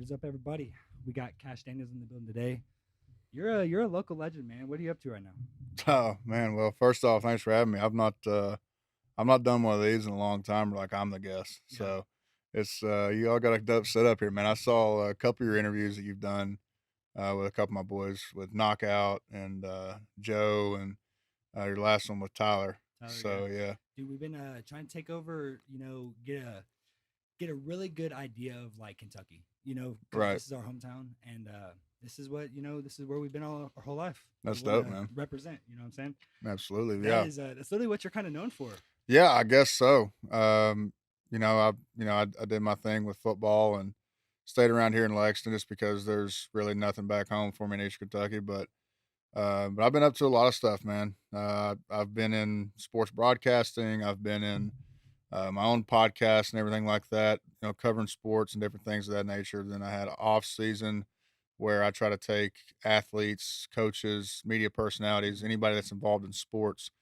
is up, everybody? We got Kash Daniels in the building today. You're a local legend, man. What are you up to right now? Oh man, well, first off, thanks for having me. I've not done one of these in a long time. Like I'm the guest, Yeah, so it's you all got a dope setup here, man. I saw a couple of your interviews that you've done with a couple of my boys with Knockout and Joe, and your last one with Tyler. Tyler. Yeah, So yeah, dude, we've been trying to take over. Get a really good idea of like Kentucky. Because right, this is our hometown, and this is what this is where we've been all our whole life. We that's want dope, to man. represent. You know what I'm saying? Absolutely, That yeah, is that's literally what you're kind of known for. yeah. I guess so. I did my thing with football and stayed around here in Lexington just because there's really nothing back home for me in East Kentucky, but I've been up to a lot of stuff, man. I've been in sports broadcasting. I've been in my own podcast and everything like that. Covering sports and different things of that nature. Then I had an off season where I try to take athletes, coaches, media personalities, anybody that's involved in sports,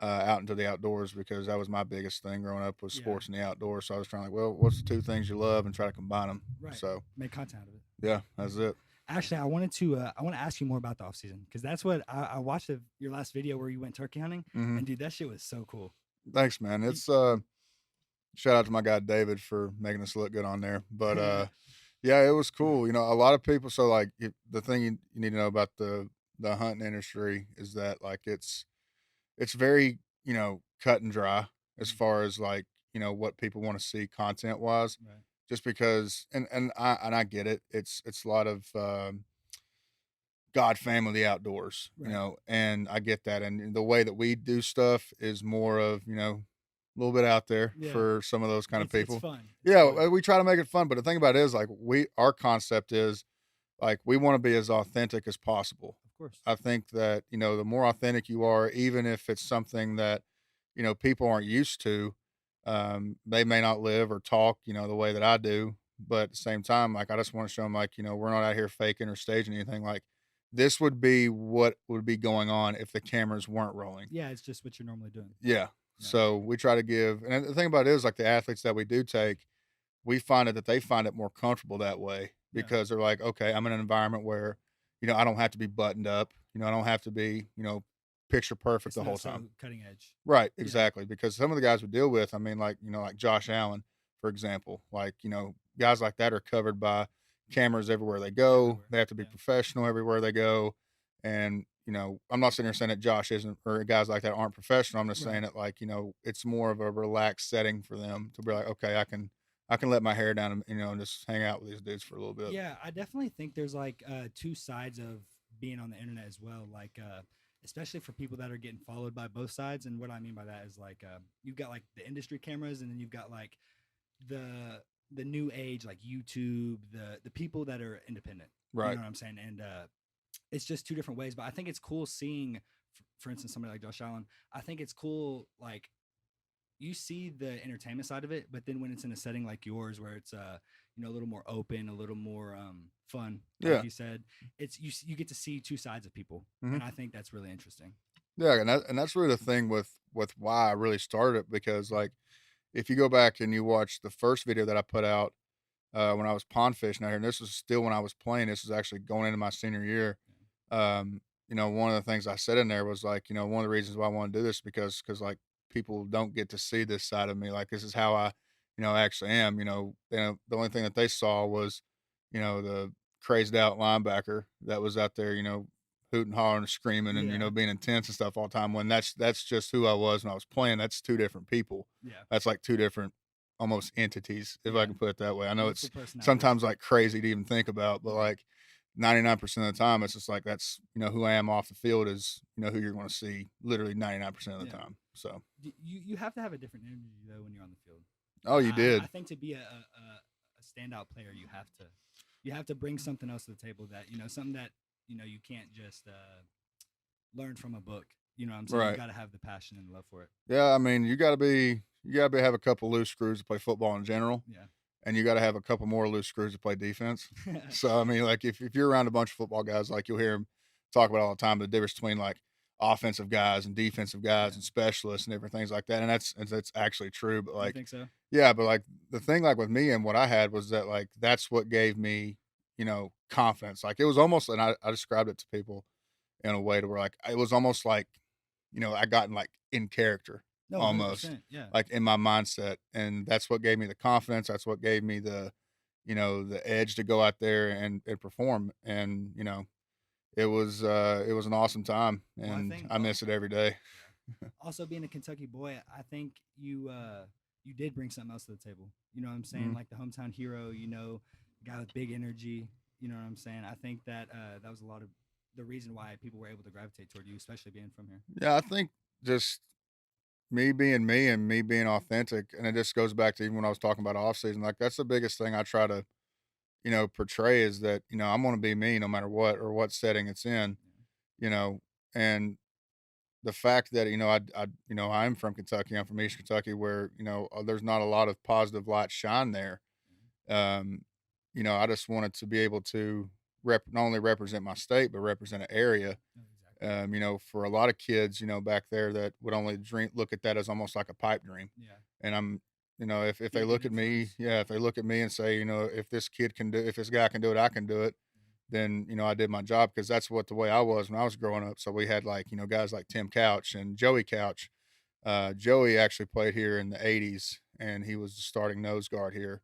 out into the outdoors because that was my biggest thing growing up was Yeah, sports and the outdoors. So I was trying to, well, what's the two things you love and try to combine them. right. So Make content out of it. yeah, that's it. Actually, I want to ask you more about the off season because that's what I watched your last video where you went turkey hunting, hmm and dude, that shit was so cool. Thanks, man. You- It's shout out to my guy David for making us look good on there. But yeah, it was cool. A lot of people. So like the thing you need to know about the hunting industry is that like it's very cut and dry as far as like what people want to see content wise. right. Just because and I get it. It's a lot of God, family, the outdoors, Right. and I get that. And the way that we do stuff is more of, a little bit out there Yeah. for some of those kind of It's people. fun. It's Yeah, fun. we try to make it fun, but the thing about it is like our concept is like we want to be as authentic as possible. Of course. I think that, the more authentic you are, even if it's something that, people aren't used to, they may not live or talk, the way that I do. But at the same time, like I just want to show them like, we're not out here faking or staging anything. Like this would be what would be going on if the cameras weren't rolling. Yeah, it's just what you're normally doing. Yeah. Yeah. So we try to give, and the thing about it is like the athletes that we do take, we find it that they find it more comfortable that way Yeah. because they're like, okay, I'm in an environment where, I don't have to be buttoned up. I don't have to be, picture perfect It's the not whole so time. cutting edge. Right. Yeah. Exactly. Because some of the guys we deal with, I mean, like Josh Allen, for example, like, guys like that are covered by cameras everywhere they go. Everywhere. They have to be Yeah. professional everywhere they go. And, I'm not sitting here saying that Josh isn't, or guys like that aren't professional. I'm just saying Right. that like, it's more of a relaxed setting for them to be like, okay, I can let my hair down and, and just hang out with these dudes for a little bit. Yeah, I definitely think there's like two sides of being on the internet as well. Like especially for people that are getting followed by both sides. And what I mean by that is like you've got like the industry cameras, and then you've got like the new age like YouTube, the people that are independent. You Right. know what I'm saying? And it's just two different ways. But I think it's cool seeing, for instance, somebody like Josh Allen. I think it's cool like you see the entertainment side of it, but then when it's in a setting like yours where it's a little more open, a little more fun, like Yeah. you said, it's you get to see two sides of people, hmm and I think that's really interesting. Yeah. And that's really the thing with why I really started it because like, if you go back and you watch the first video that I put out when I was pond fishing out here, and this was still when I was playing, this was actually going into my senior year. One of the things I said in there was like, one of the reasons why I want to do this because like people don't get to see this side of me. Like this is how I, actually am. The only thing that they saw was, the crazed out linebacker that was out there, hooting, hollering, and screaming, and Yeah, being intense and stuff all the time. When that's just who I was when I was playing. That's two different people. yeah, That's like two different almost entities, if I yeah. can put it that way. I know Multiple it's personalities. sometimes like crazy to even think about, but Right. like 99% of the time, it's just like that's who I am off the field is who you're going to see literally 99% of the Yeah. time. So, You have to have a different energy though when you're on the field. oh, you I did, think to be a standout player, you have to bring something else to the table that something that you can't just learn from a book. You know what I'm saying? You right? got to have the passion and love for it. Yeah, I mean, you got to have a couple loose screws to play football in general, Yeah. and you got to have a couple more loose screws to play defense. So, I mean, like if you're around a bunch of football guys, like you'll hear them talk about all the time the difference between like offensive guys and defensive guys Yeah. and specialists and different things like that, and that's actually true. But You like, think so? yeah, but like the thing like with me and what I had was that like that's what gave me confidence. Like it was almost, and I described it to people in a way to where like it was almost like, I gotten like in character No, almost, 100%. Yeah. like in my mindset. And that's what gave me the confidence. That's what gave me the edge to go out there and perform. And, it was an awesome time Well, I and think I miss it every day. yeah. Also being a Kentucky boy, I think you did bring something else to the table. You know what I'm saying? Mhm. Like the hometown hero, guy with big energy. You know what I'm saying? I think that that was a lot of the reason why people were able to gravitate toward you, especially being from here. Yeah, I think just me being me and me being authentic, and it just goes back to even when I was talking about off season, like that's the biggest thing I try to, portray is that, I'm gonna be me no matter what or what setting it's in, Yeah. you know, and the fact that, I'm from Kentucky, I'm from East Kentucky where, there's not a lot of positive light shine there. Um, I just wanted to be able to not only represent my state, but represent an area. No, exactly. For a lot of kids, back there that would only look at that as almost like a pipe dream. Yeah. And I'm, if Be they a good look at me, influence. yeah, if they look at me and say, if this guy can do it, I can do it. Then, I did my job because that's what the way I was when I was growing up. So we had like, guys like Tim Couch and Joey Couch. Joey actually played here in the '80s and he was the starting nose guard here.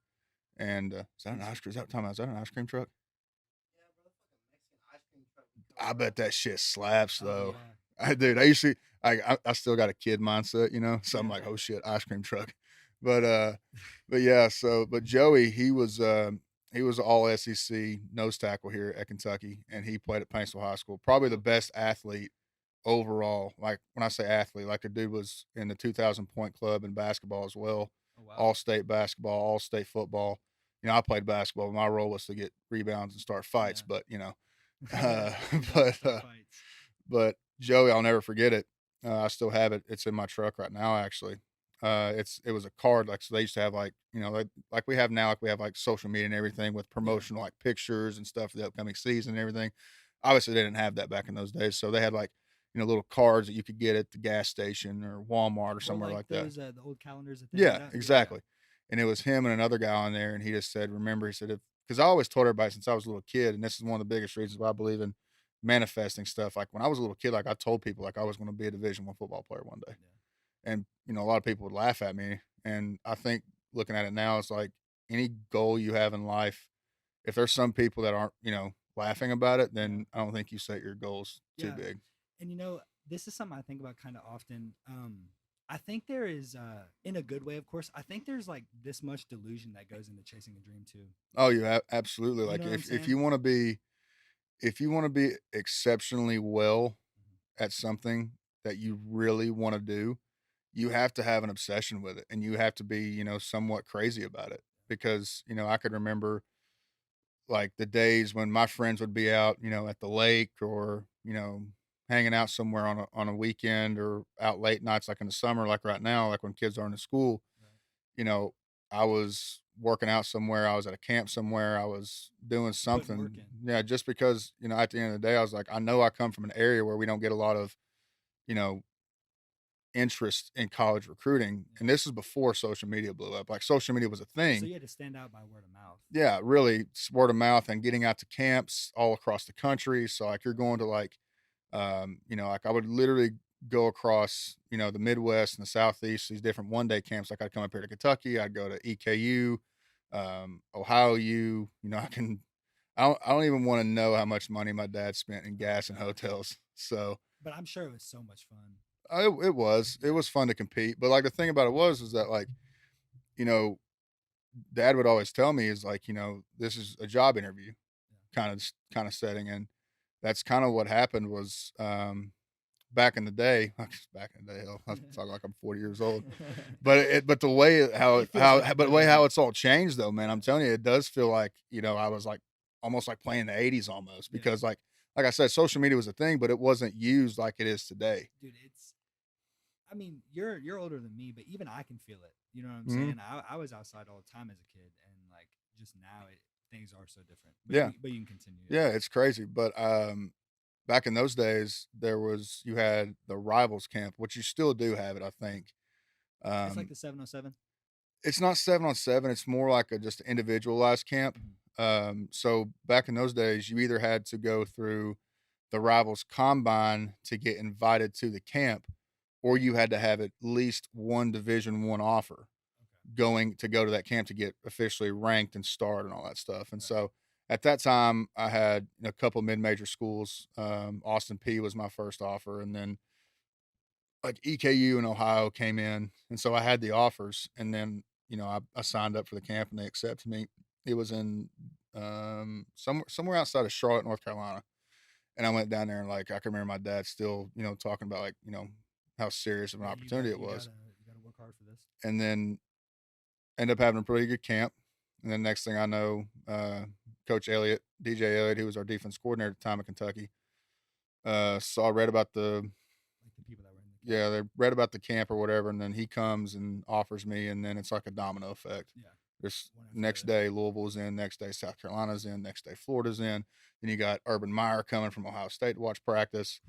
And is that an ice cream? Is that time? Is that an ice cream truck? I bet that shit slaps Oh though. yeah. Dude, I used to I still got a kid mindset, so I'm Yeah. like, "Oh shit, ice cream truck." But, but yeah, but Joey, he was all SEC nose tackle here at Kentucky, and he played at Paintsville High School. Probably the best athlete overall. Like, when I say athlete, like, the dude was in the 2,000 point club in basketball as well, Oh wow. all-state basketball, all-state football. I played basketball, but my role was to get rebounds and start fights, Yeah. but, uh, Rebound but, start fights. but Joey, I'll never forget it. I still have it. It's in my truck right now, actually. It was a card, like, so they used to have like, like we have now, like we have like social media and everything with Yeah. promotional like pictures and stuff for the upcoming season and everything. Obviously, they didn't have that back in those days, so they had like, little cards that you could get at the gas station or Walmart or Or somewhere like like that. those the old calendars that they Yeah, hand out. Yeah, yeah. exactly. And it was him and another guy on there, and he just said, "Remember," he said, "if," because I always told everybody since I was a little kid, and this is one of the biggest reasons why I believe in manifesting stuff. Like when I was a little kid, like I told people, like I was going to be a Division I football player one day, Yeah. and a lot of people would laugh at me. And I think looking at it now, it's like any goal you have in life, if there's some people that aren't, laughing about it, Yeah. then I don't think you set your goals too Yeah. big. And this is something I think about kind of often. I think there is in a good way, of course, I think there's like this much delusion that goes into chasing a dream too. Oh, you absolutely, You like know what I'm if saying? you want to be exceptionally well Mhm. at something that you really want to do, you have to have an obsession with it and you have to be, somewhat crazy about it. Because, I could remember like the days when my friends would be out, at the lake or, hanging out somewhere on a weekend or out late nights like in the summer, like right now, like when kids aren't in school, Right. you know, I was working out somewhere, I was at a camp somewhere, I was doing Putting work something. in. Yeah, just because, at the end of the day, I was like, I know I come from an area where we don't get a lot of, you know, interest in college recruiting. Yeah. And this is before social media blew up. Like social media was a So thing. you had to stand out by word of mouth. Yeah, really word of mouth and getting out to camps all across the country. So like you're going to like like I would literally go across, the Midwest and the Southeast, these different 1 day camps. Like I'd come up here to Kentucky, I'd go to EKU, Ohio U, I don't even want to know how much money my dad spent in Oh my gas and gosh. hotels. So But I'm sure it was so much fun. it was fun to compete. But like the thing about it was that like, you know, dad would always tell me is like, this is a job interview Yeah. kind of setting. And that's kind of what happened was, back in the day, back in the day, hell, I talk like I'm 40 years old, but but the way It feels like but it the way though. how it's all changed though, man, Yeah. I'm telling you, it does feel like, I was like almost like playing the '80s almost Yeah. because like I said, social media was a thing, but it wasn't used like it is today. Dude, it's I mean, you're older than me, but even I can feel it. You know what I'm Mhm. saying? I was outside all the time as a kid, and like just now, things are so different. Yeah. But you can continue. Yeah, Yeah, it's crazy, but back in those days, you had the rivals camp, which you still do have it, I think. it's like Um, the 707. it's not 7-on-7, it's more like a just individualized camp. So back in those days, you either had to go through the Rivals Combine to get invited to the camp, or you had to have at least one Division One offer Okay. going to go to that camp to get officially ranked and starred and all that stuff. And Right. so at that time, I had a couple mid-major schools. Austin P was my first offer, and then like EKU in Ohio came in, and so I had the offers, and then I signed up for the camp and they accepted me. It was in somewhere outside of Charlotte, North Carolina, and I went down there and like I can remember my dad still talking about like how serious of an Yeah, opportunity it was, you gotta work hard for this. and then end up having a pretty good camp, and then next thing I know, Coach Elliott, DJ Elliott, who was our defense coordinator at the time in Kentucky, read about the Like the people that were in the camp. yeah, they read about the camp or whatever, and then he comes and offers me, and then it's like a domino effect. Yeah. Just One after the next other. day, Louisville's in. Next day, South Carolina's in. Next day, Florida's in. Then you got Urban Meyer coming from Ohio State to watch practice,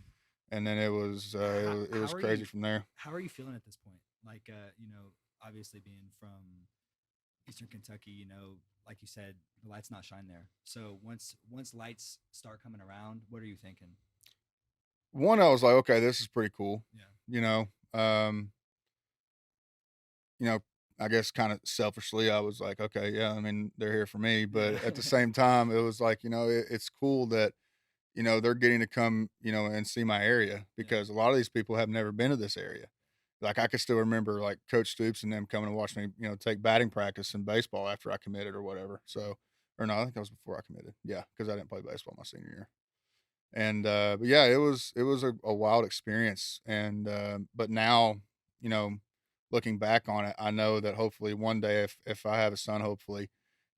and then it How was are crazy you from there. how are you feeling at this point? Like obviously being from Eastern Kentucky, like you said, the lights not shine there. So once lights start coming around, what are you thinking? One, I was like, okay, this is pretty cool. Yeah. You know, um, you know, I guess kind of selfishly, I was like, okay, yeah, I mean, they're here for me. Yeah. But at the same time, it was like, it's cool that they're getting to come, and see my area Yeah. because a lot of these people have never been to this area. Like I could still remember like Coach Stoops and them coming to watch me, take batting practice in baseball after I committed or whatever. So, or no, I think that was before I committed. Yeah, because I didn't play baseball my senior year. And but yeah, it was a wild experience. And but now, you know, looking back on it, I know that hopefully one day, if I have a son, hopefully,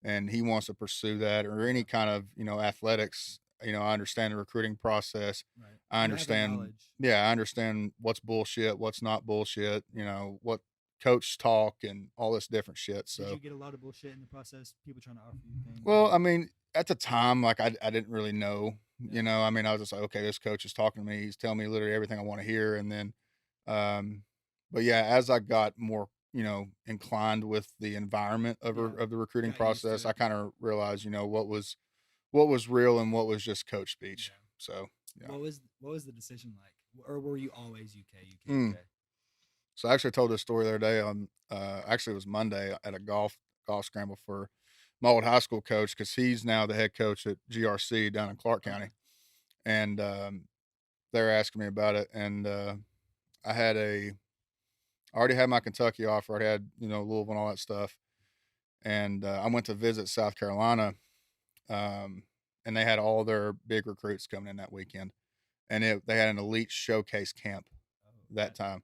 and he wants to pursue that or any Yeah. kind of athletics, I understand the recruiting process. Right. I You have the understand, knowledge. yeah, I understand what's bullshit, what's not bullshit. What coach talk and all this different shit. Did So, you get a lot of bullshit in the process? People trying to offer you things well, I or mean, at the time, like I didn't really know, yeah. I mean, I was just like, okay, this coach is talking to me. He's telling me literally everything I want to hear. And then, um, but yeah, as I got more, inclined with the environment Yeah. of the recruiting Got used to process, it. I kind of realized, what was real and what was just coach speech. Yeah. So, yeah. What was the decision like? Or were you always UK, UK, Mm. UK? So I actually told this story the other day on, actually it was Monday at a golf scramble for my old high school coach because he's now the head coach at GRC down in Clark Okay. County, and they're asking me about it, and I had I already had my Kentucky offer, I had Louisville and all that stuff, and I went to visit South Carolina, um, and they had all their big recruits coming in that weekend, and they had an elite showcase camp Oh, that time.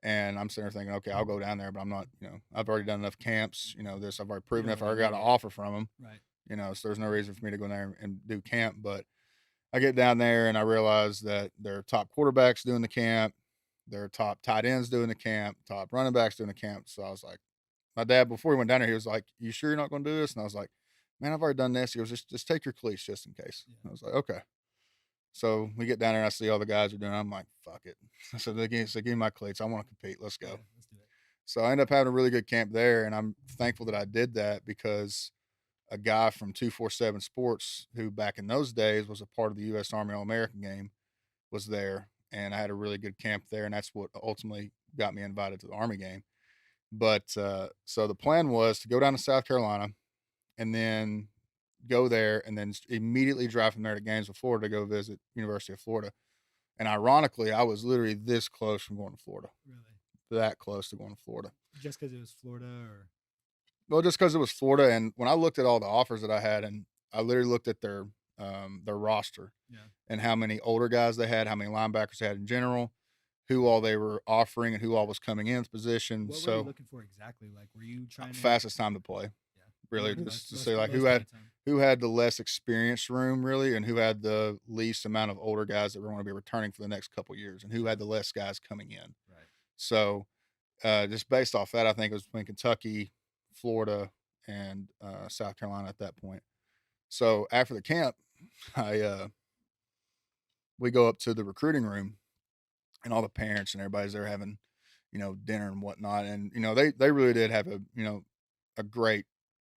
And I'm sitting there thinking, okay, I'll go down there, but I'm not, I've already done enough camps, I've already you proven don't if I really already got need an it. offer from them, Right. so there's no reason for me to go in there and do camp. But I get down there and I realize that their top quarterbacks doing the camp, their top tight ends doing the camp, top running backs doing the camp. So I was like, my dad, before he went down there, he was like, you sure you're not going to do this? And I was like, man, I've already done this. He goes, just take your cleats just in case. Yeah. And I was like, okay. So we get down there and I see all the guys are doing it. I'm like, fuck it. So give me my cleats. I want to compete. Let's Yeah. go. Let's do it. So I ended up having a really good camp there, and I'm thankful that I did that because a guy from 247 Sports, who back in those days was a part of the U.S. Army All American game, was there, and I had a really good camp there, and that's what ultimately got me invited to the Army game. But so the plan was to go down to South Carolina, and then go there, and then immediately drive from there to Gainesville, Florida, to go visit University of Florida. And ironically, I was literally this close from going to Florida, Really. that close to going to Florida. Just because it was Florida or Well, just because it was Florida, and when I looked at all the offers that I had, and I literally looked at their roster yeah. and how many older guys they had, how many linebackers they had in general, who all they were offering, and who all was coming in position. What were you So looking for exactly? Like, were you trying to? fastest time to play, Yeah. You really, wanted just to less, say like less playing time. who had the less experience room, really, and who had the least amount of older guys that were going to be returning for the next couple years, and who had the less guys coming in. Right. So just based off that, I think it was between Kentucky, Florida, and South Carolina at that point. So after the camp, I we go up to the recruiting room, and all the parents and everybody's there having dinner and whatnot, and they really did have a great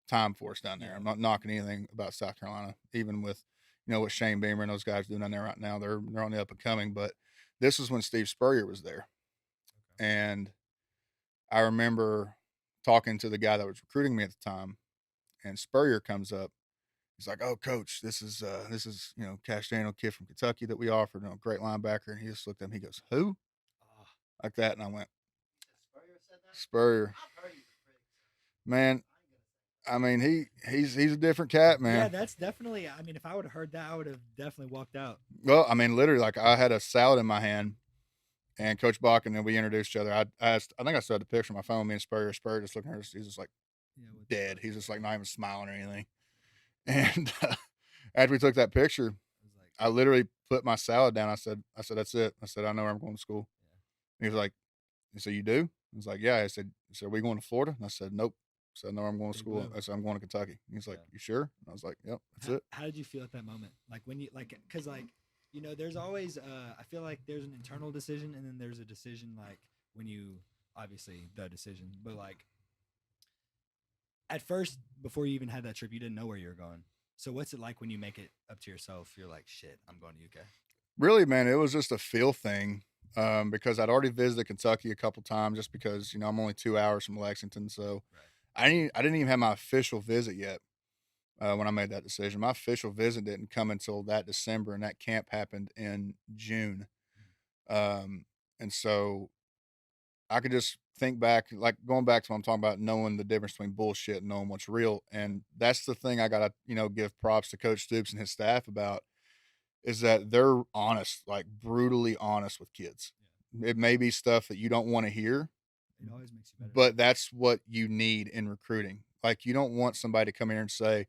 time for us down there. Yeah. I'm not knocking anything about South Carolina, even with what Shane Beamer and those guys doing down there right now. They're on the up and coming. But this is when Steve Spurrier was there, Okay. and I remember talking to the guy that was recruiting me at the time, and Spurrier comes up. He's like, "Oh, coach, this is Kash Daniel, kid from Kentucky that we offered, great linebacker." And he just looked at me. He goes, "Who?" Oh, Like that, and I went, Spurrier said that? "Spurrier, I've heard he's a critic, so man." I ain't gonna say. I mean, he's a different cat, yeah, man. that's definitely. I mean, if I would have heard that, I would have definitely walked out. Well, I mean, literally, like I had a salad in my hand, and Coach Bach, and then we introduced each other. I think I still had the picture on my phone. Me and Spurrier. Spurrier just looking at us. He's just like Yeah, what the dead. fuck? He's just like not even smiling or anything. And after we took that picture, I was like, I literally put my salad down. I said, that's it. I said, I know where I'm going to school. yeah. He was like, he said, you do? I was like, yeah. I said, are we going to Florida? And I said, nope. I said, no, I'm going to Big school. move. I said, I'm going to Kentucky. He's like, Yeah. you sure? And I was like, yep, that's How, it. how did you feel at that moment? Like when you because there's always I feel like there's an internal decision and then there's a decision like when you obviously the decision, but like at first before you even had that trip, you didn't know where you were going. So what's it like when you make it up to yourself? You're like, shit, I'm going to UK. Really, man, it was just a feel thing. Because I'd already visited Kentucky a couple times just because, I'm only 2 hours from Lexington. So Right. I didn't even have my official visit yet. When I made that decision, my official visit didn't come until that December, and that camp happened in June. And so I could just think back, like going back to what I'm talking about, knowing the difference between bullshit and knowing what's real. And that's the thing I gotta, give props to Coach Stoops and his staff about is that they're honest, like brutally honest with kids. It may be stuff that you don't want to hear, It always makes you better. but that's what you need in recruiting. Like you don't want somebody to come here and say,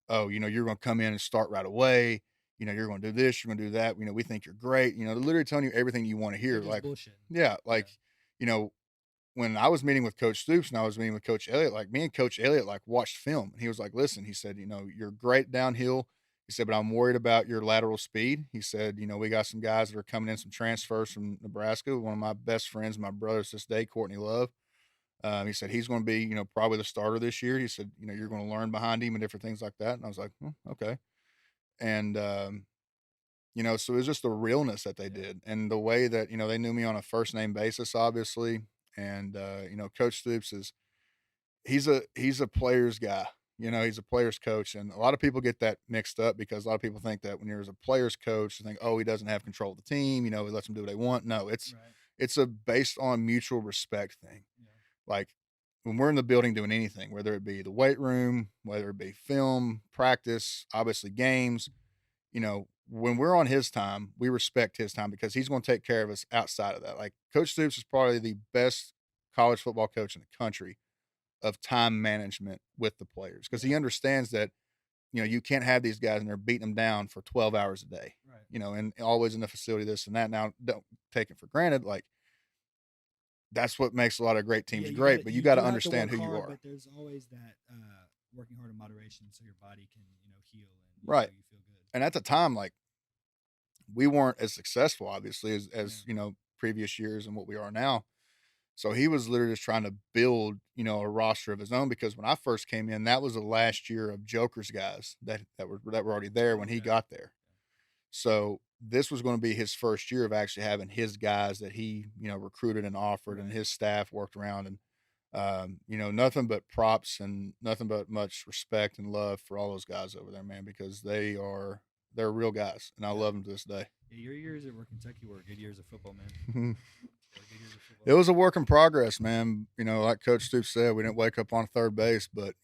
"Oh, you're going to come in and start right away. You're going to do this, you're going to do that. We think you're great." They're literally telling you everything you want to They're hear. just Like, bullshit. yeah, like, you know, when I was meeting with Coach Stoops and I was meeting with Coach Elliott, like me and Coach Elliott like watched film, and he was like, "Listen," he said, "you're great downhill." He said, "But I'm worried about your lateral speed." He said, "We got some guys that are coming in, some transfers from Nebraska. One of my best friends, my brothers this day, Courtney Love. He said he's going to be, probably the starter this year." He said, "You're going to learn behind him and different things like that." And I was like, okay. And so it was just the realness that they did and the way that they knew me on a first name basis, obviously. And Coach Stoops he's a player's guy. He's a player's coach, and a lot of people get that mixed up because a lot of people think that when you're as a player's coach, they think, oh, he doesn't have control of the team. He lets them do what they want. No, it's Right. it's a based on mutual respect thing. Yeah. Like when we're in the building doing anything, whether it be the weight room, whether it be film, practice, obviously games, when we're on his time, we respect his time because he's going to take care of us outside of that. Like Coach Stoops is probably the best college football coach in the country of time management with the players because he understands that, you can't have these guys and they're beating them down for 12 hours a day, Right. and always in the facility, this and that. Now, don't take it for granted. Like, that's what makes a lot of great teams Yeah, great, but you got do to have understand work who you hard, are. but there's always that working hard in moderation so your body can heal and Right. you feel good. And at the time, like, we weren't as successful, obviously, as Yeah. previous years and what we are now. So he was literally just trying to build, a roster of his own because when I first came in, that was the last year of Joker's guys that were already there when he Okay. got there. So this was going to be his first year of actually having his guys that he, recruited and offered, and Right. his staff worked around. And nothing but props and nothing but much respect and love for all those guys over there, man, because they're real guys, and I Yeah. love them to this day. Yeah, your years at Kentucky were good years of football, man. They were good years of It football. was a work in progress, man. Like Coach Stoops said, we didn't wake up on third base, but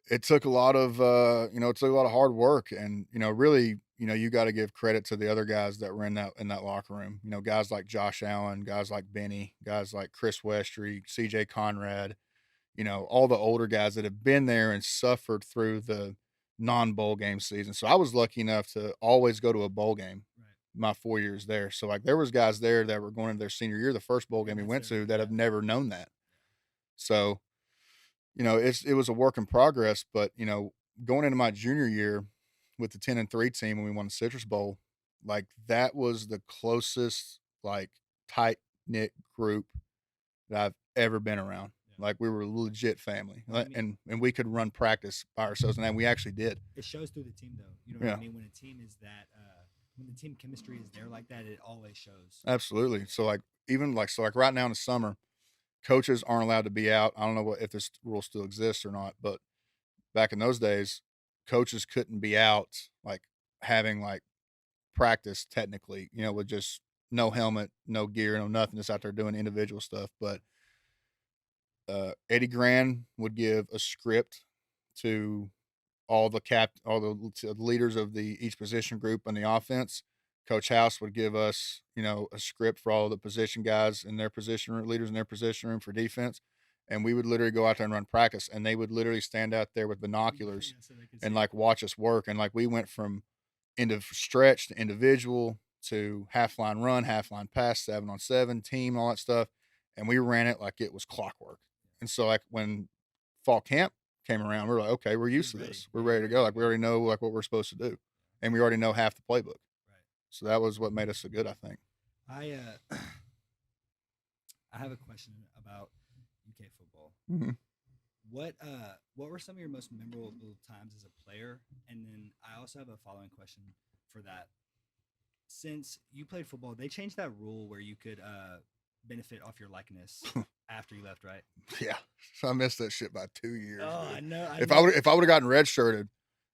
it took a lot of hard work, and really, you got to give credit to the other guys that were in that locker room. Guys like Josh Allen, guys like Benny, guys like Chris Westry, CJ Conrad, all the older guys that have been there and suffered through the non-bowl game season. So I was lucky enough to always go to a bowl game Right. my 4 years there. So like there was guys there that were going into their senior year, the first bowl game we that's went their to, that yeah. have never known that. So, it was a work in progress, but going into my junior year with the 10-3 team when we won the Citrus Bowl, like that was the closest, like tight knit group that I've ever been around. Yeah. Like we were legit family, Well, I mean, and we could run practice by ourselves, and we actually did. it shows through the team though. You know what Yeah, I mean? When a team is that, when the team chemistry is there like that, it always shows. absolutely. So like even like so like right now in the summer, coaches aren't allowed to be out. I don't know what if this rule still exists or not, but back in those days, coaches couldn't be out like having like practice technically, with just no helmet, no gear, no nothing, just out there doing individual stuff. But Eddie Gran would give a script to all the leaders of the each position group on the offense. Coach House would give us, a script for all the position guys in their position room, leaders in their position room for defense. And we would literally go out there and run practice, and they would literally stand out there with binoculars Yeah, so they can see and it. like watch us work. And like we went from end of stretch to individual to half line run, half line pass, 7-on-7 team, all that stuff. And we ran it like it was clockwork. And so like when fall camp came around, we were like, okay, we're used to Ready. this. We're Yeah, ready you're to go. ready Like to we go. already know like what we're supposed to do. And we already know half the playbook. Right. So that was what made us so good, I think. I I have a question about UK football. Mhm. What were some of your most memorable times as a player? And then I also have a following question for that. Since you played football, they changed that rule where you could benefit off your likeness after you left, right? Yeah. So I missed that shit by 2 years. Oh, Dude. I know. I If know. I would have gotten redshirted,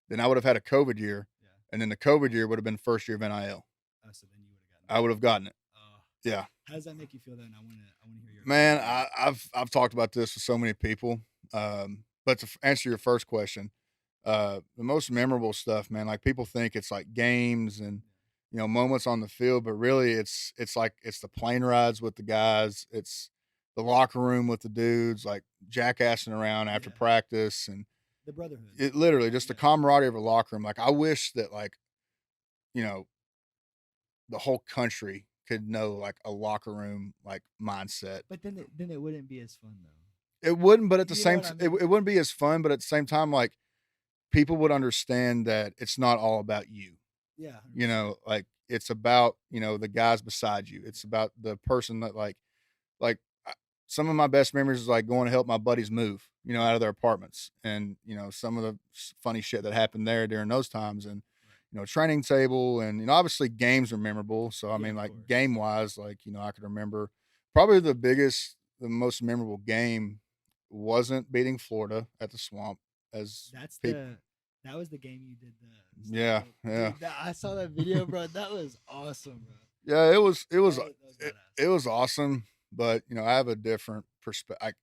then I would have had a COVID year, Yeah. and then the COVID year would have been first year of NIL. Oh, so then you would have gotten. I would have gotten it. Oh, Yeah. how does that make you feel? Then I want to hear your Man, opinion. I've talked about this with so many people. But to answer your first question, the most memorable stuff, man, like people think it's like games and moments on the field, but really it's like it's the plane rides with the guys, it's the locker room with the dudes, like jackassing around after Yeah, practice, and the brotherhood. it literally just the Yeah, camaraderie of a locker room. Like I wish that like you know the whole country could know like a locker room like mindset. but then it wouldn't be as fun though. It wouldn't, but at the You know same what I it mean? wouldn't be as fun, but at the same time, like people would understand that it's not all about you. Yeah, 100%. Like it's about the guys beside you. It's about the person that like I- some of my best memories is like going to help my buddies move, out of their apartments, and some of the funny shit that happened there during those times, and Right. training table, and obviously games are memorable. So I Yeah, mean, of like course. game wise, like I could remember probably the most memorable game wasn't beating Florida at the Swamp as That's people. that was the game you did the stand Yeah, up. yeah, Dude, I saw that video, bro. That was awesome, bro. yeah. That was It, badass. it was awesome, but I have a different perspective.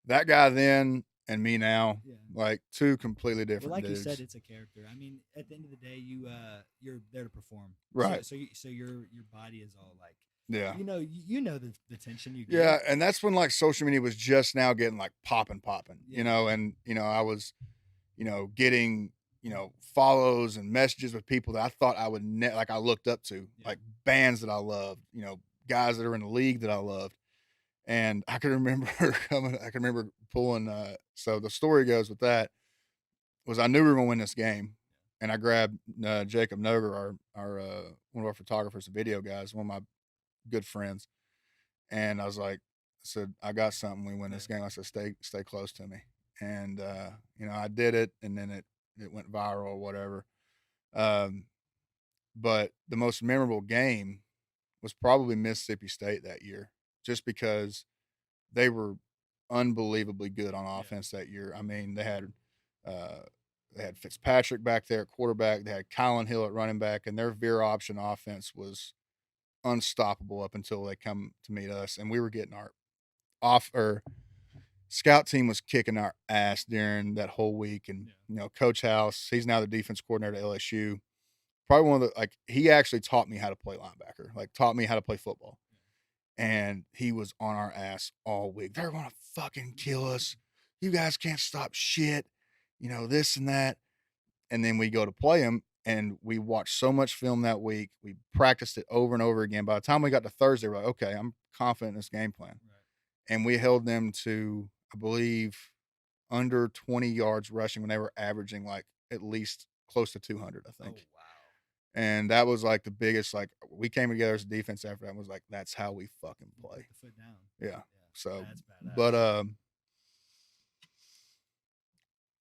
That guy then and me now, Yeah. like two completely Well, different like you dudes. said, it's a character. I mean, at the end of the day, you're there to perform. Right. So your body is all like, Yeah. you know the tension you get. Yeah, and that's when like social media was just now getting like popping, Yeah. and I was, getting, follows and messages with people that I thought I would like I looked up to, Yeah. like bands that I loved, guys that are in the league that I loved. And I can remember I can remember pulling so the story goes with that was I knew we were gonna win this game, and I grabbed Jacob Noger, our one of our photographers and video guys, one of my good friends, and I said, I got something. We win this Yeah. game. I said, stay close to me, and I did it, and then it went viral or whatever. Um, but the most memorable game was probably Mississippi State that year, just because they were unbelievably good on Yeah. offense that year. I mean, uh, they had Fitzpatrick back there at quarterback. They had Colin Hill at running back, and their veer option offense was unstoppable up until they come to meet us. And we were getting our off or scout team was kicking our ass during that whole week. And Yeah. Coach House, he's now the defense coordinator at LSU. Probably one of the he actually taught me how to play linebacker, like taught me how to play football, and he was on our ass all week. They're gonna fucking kill us. You guys can't stop shit. This and that. And then we go to play him, and we watched so much film that week. We practiced it over and over again. By the time we got to Thursday, we're like, okay, I'm confident in this game plan. Right. And we held them to, I believe, under 20 yards rushing when they were averaging like at least close to 200, I Oh think. wow. And that was like the biggest, like we came together as a defense after that and was like, that's how we fucking You play. put the foot down. Yeah. So, That's but, badass.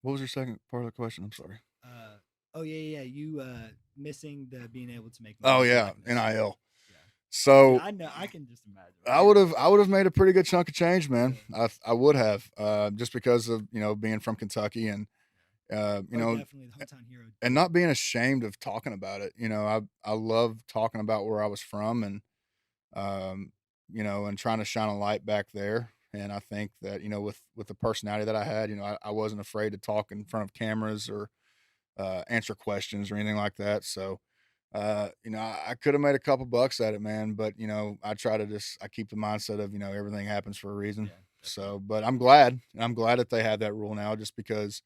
What was your second part of the question? I'm sorry. Oh yeah, you missing the being able to make Oh money, yeah, likeness. NIL. Yeah, dude, So I know. I can just imagine. I would have made a pretty good chunk of change, man. I would have, just because of being from Kentucky and Oh, definitely the hometown hero. and not being ashamed of talking about it. I love talking about where I was from, and um, and trying to shine a light back there. And I think that with the personality that I had, I wasn't afraid to talk in front of cameras or answer questions or anything like that. So I could have made a couple bucks at it, man, but I try to I keep the mindset of everything happens for a reason. Yeah, So, but I'm glad that they have that rule now, just because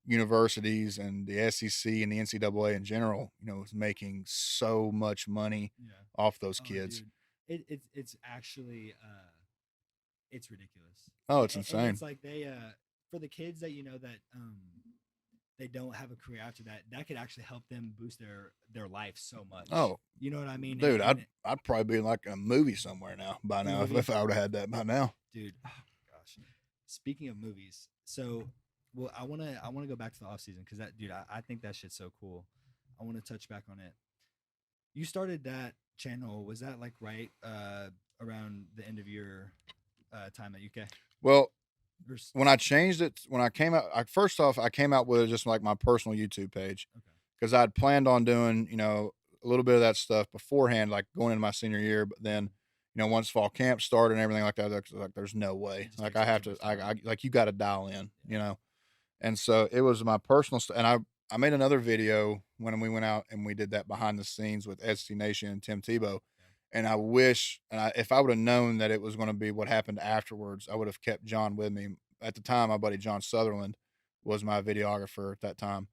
universities and the SEC and the NCAA in general, is making so much money yeah. off those Oh, kids. dude, it's actually it's ridiculous. Oh, it's And insane. it's like they for the kids that that they don't have a career after that, that could actually help them boost their life so much. Oh, You know what I mean? dude, And I'd probably be in like a movie somewhere now by a now movie, if I would have had that by now. dude. Oh my gosh. Speaking of movies, so well, I wanna go back to the off season because that dude, I think that shit's so cool. I want to touch back on it. You started that channel. Was that like right around the end of your time at UK? Well, Or when I changed it, when I came out, first off, I came out with just like my personal YouTube page okay. because I'd planned on doing, a little bit of that stuff beforehand, like going into my senior year. But then, once fall camp started and everything like that, like there's no way. It just Like takes I up have too to, much time. I like you got to dial in, Yeah. And so it was my personal stuff. And I made another video when we went out and we did that behind the scenes with SC Nation and Tim Tebow. And I wish, if I would have known that it was going to be what happened afterwards, I would have kept John with me. At the time, my buddy John Sutherland was my videographer at that time,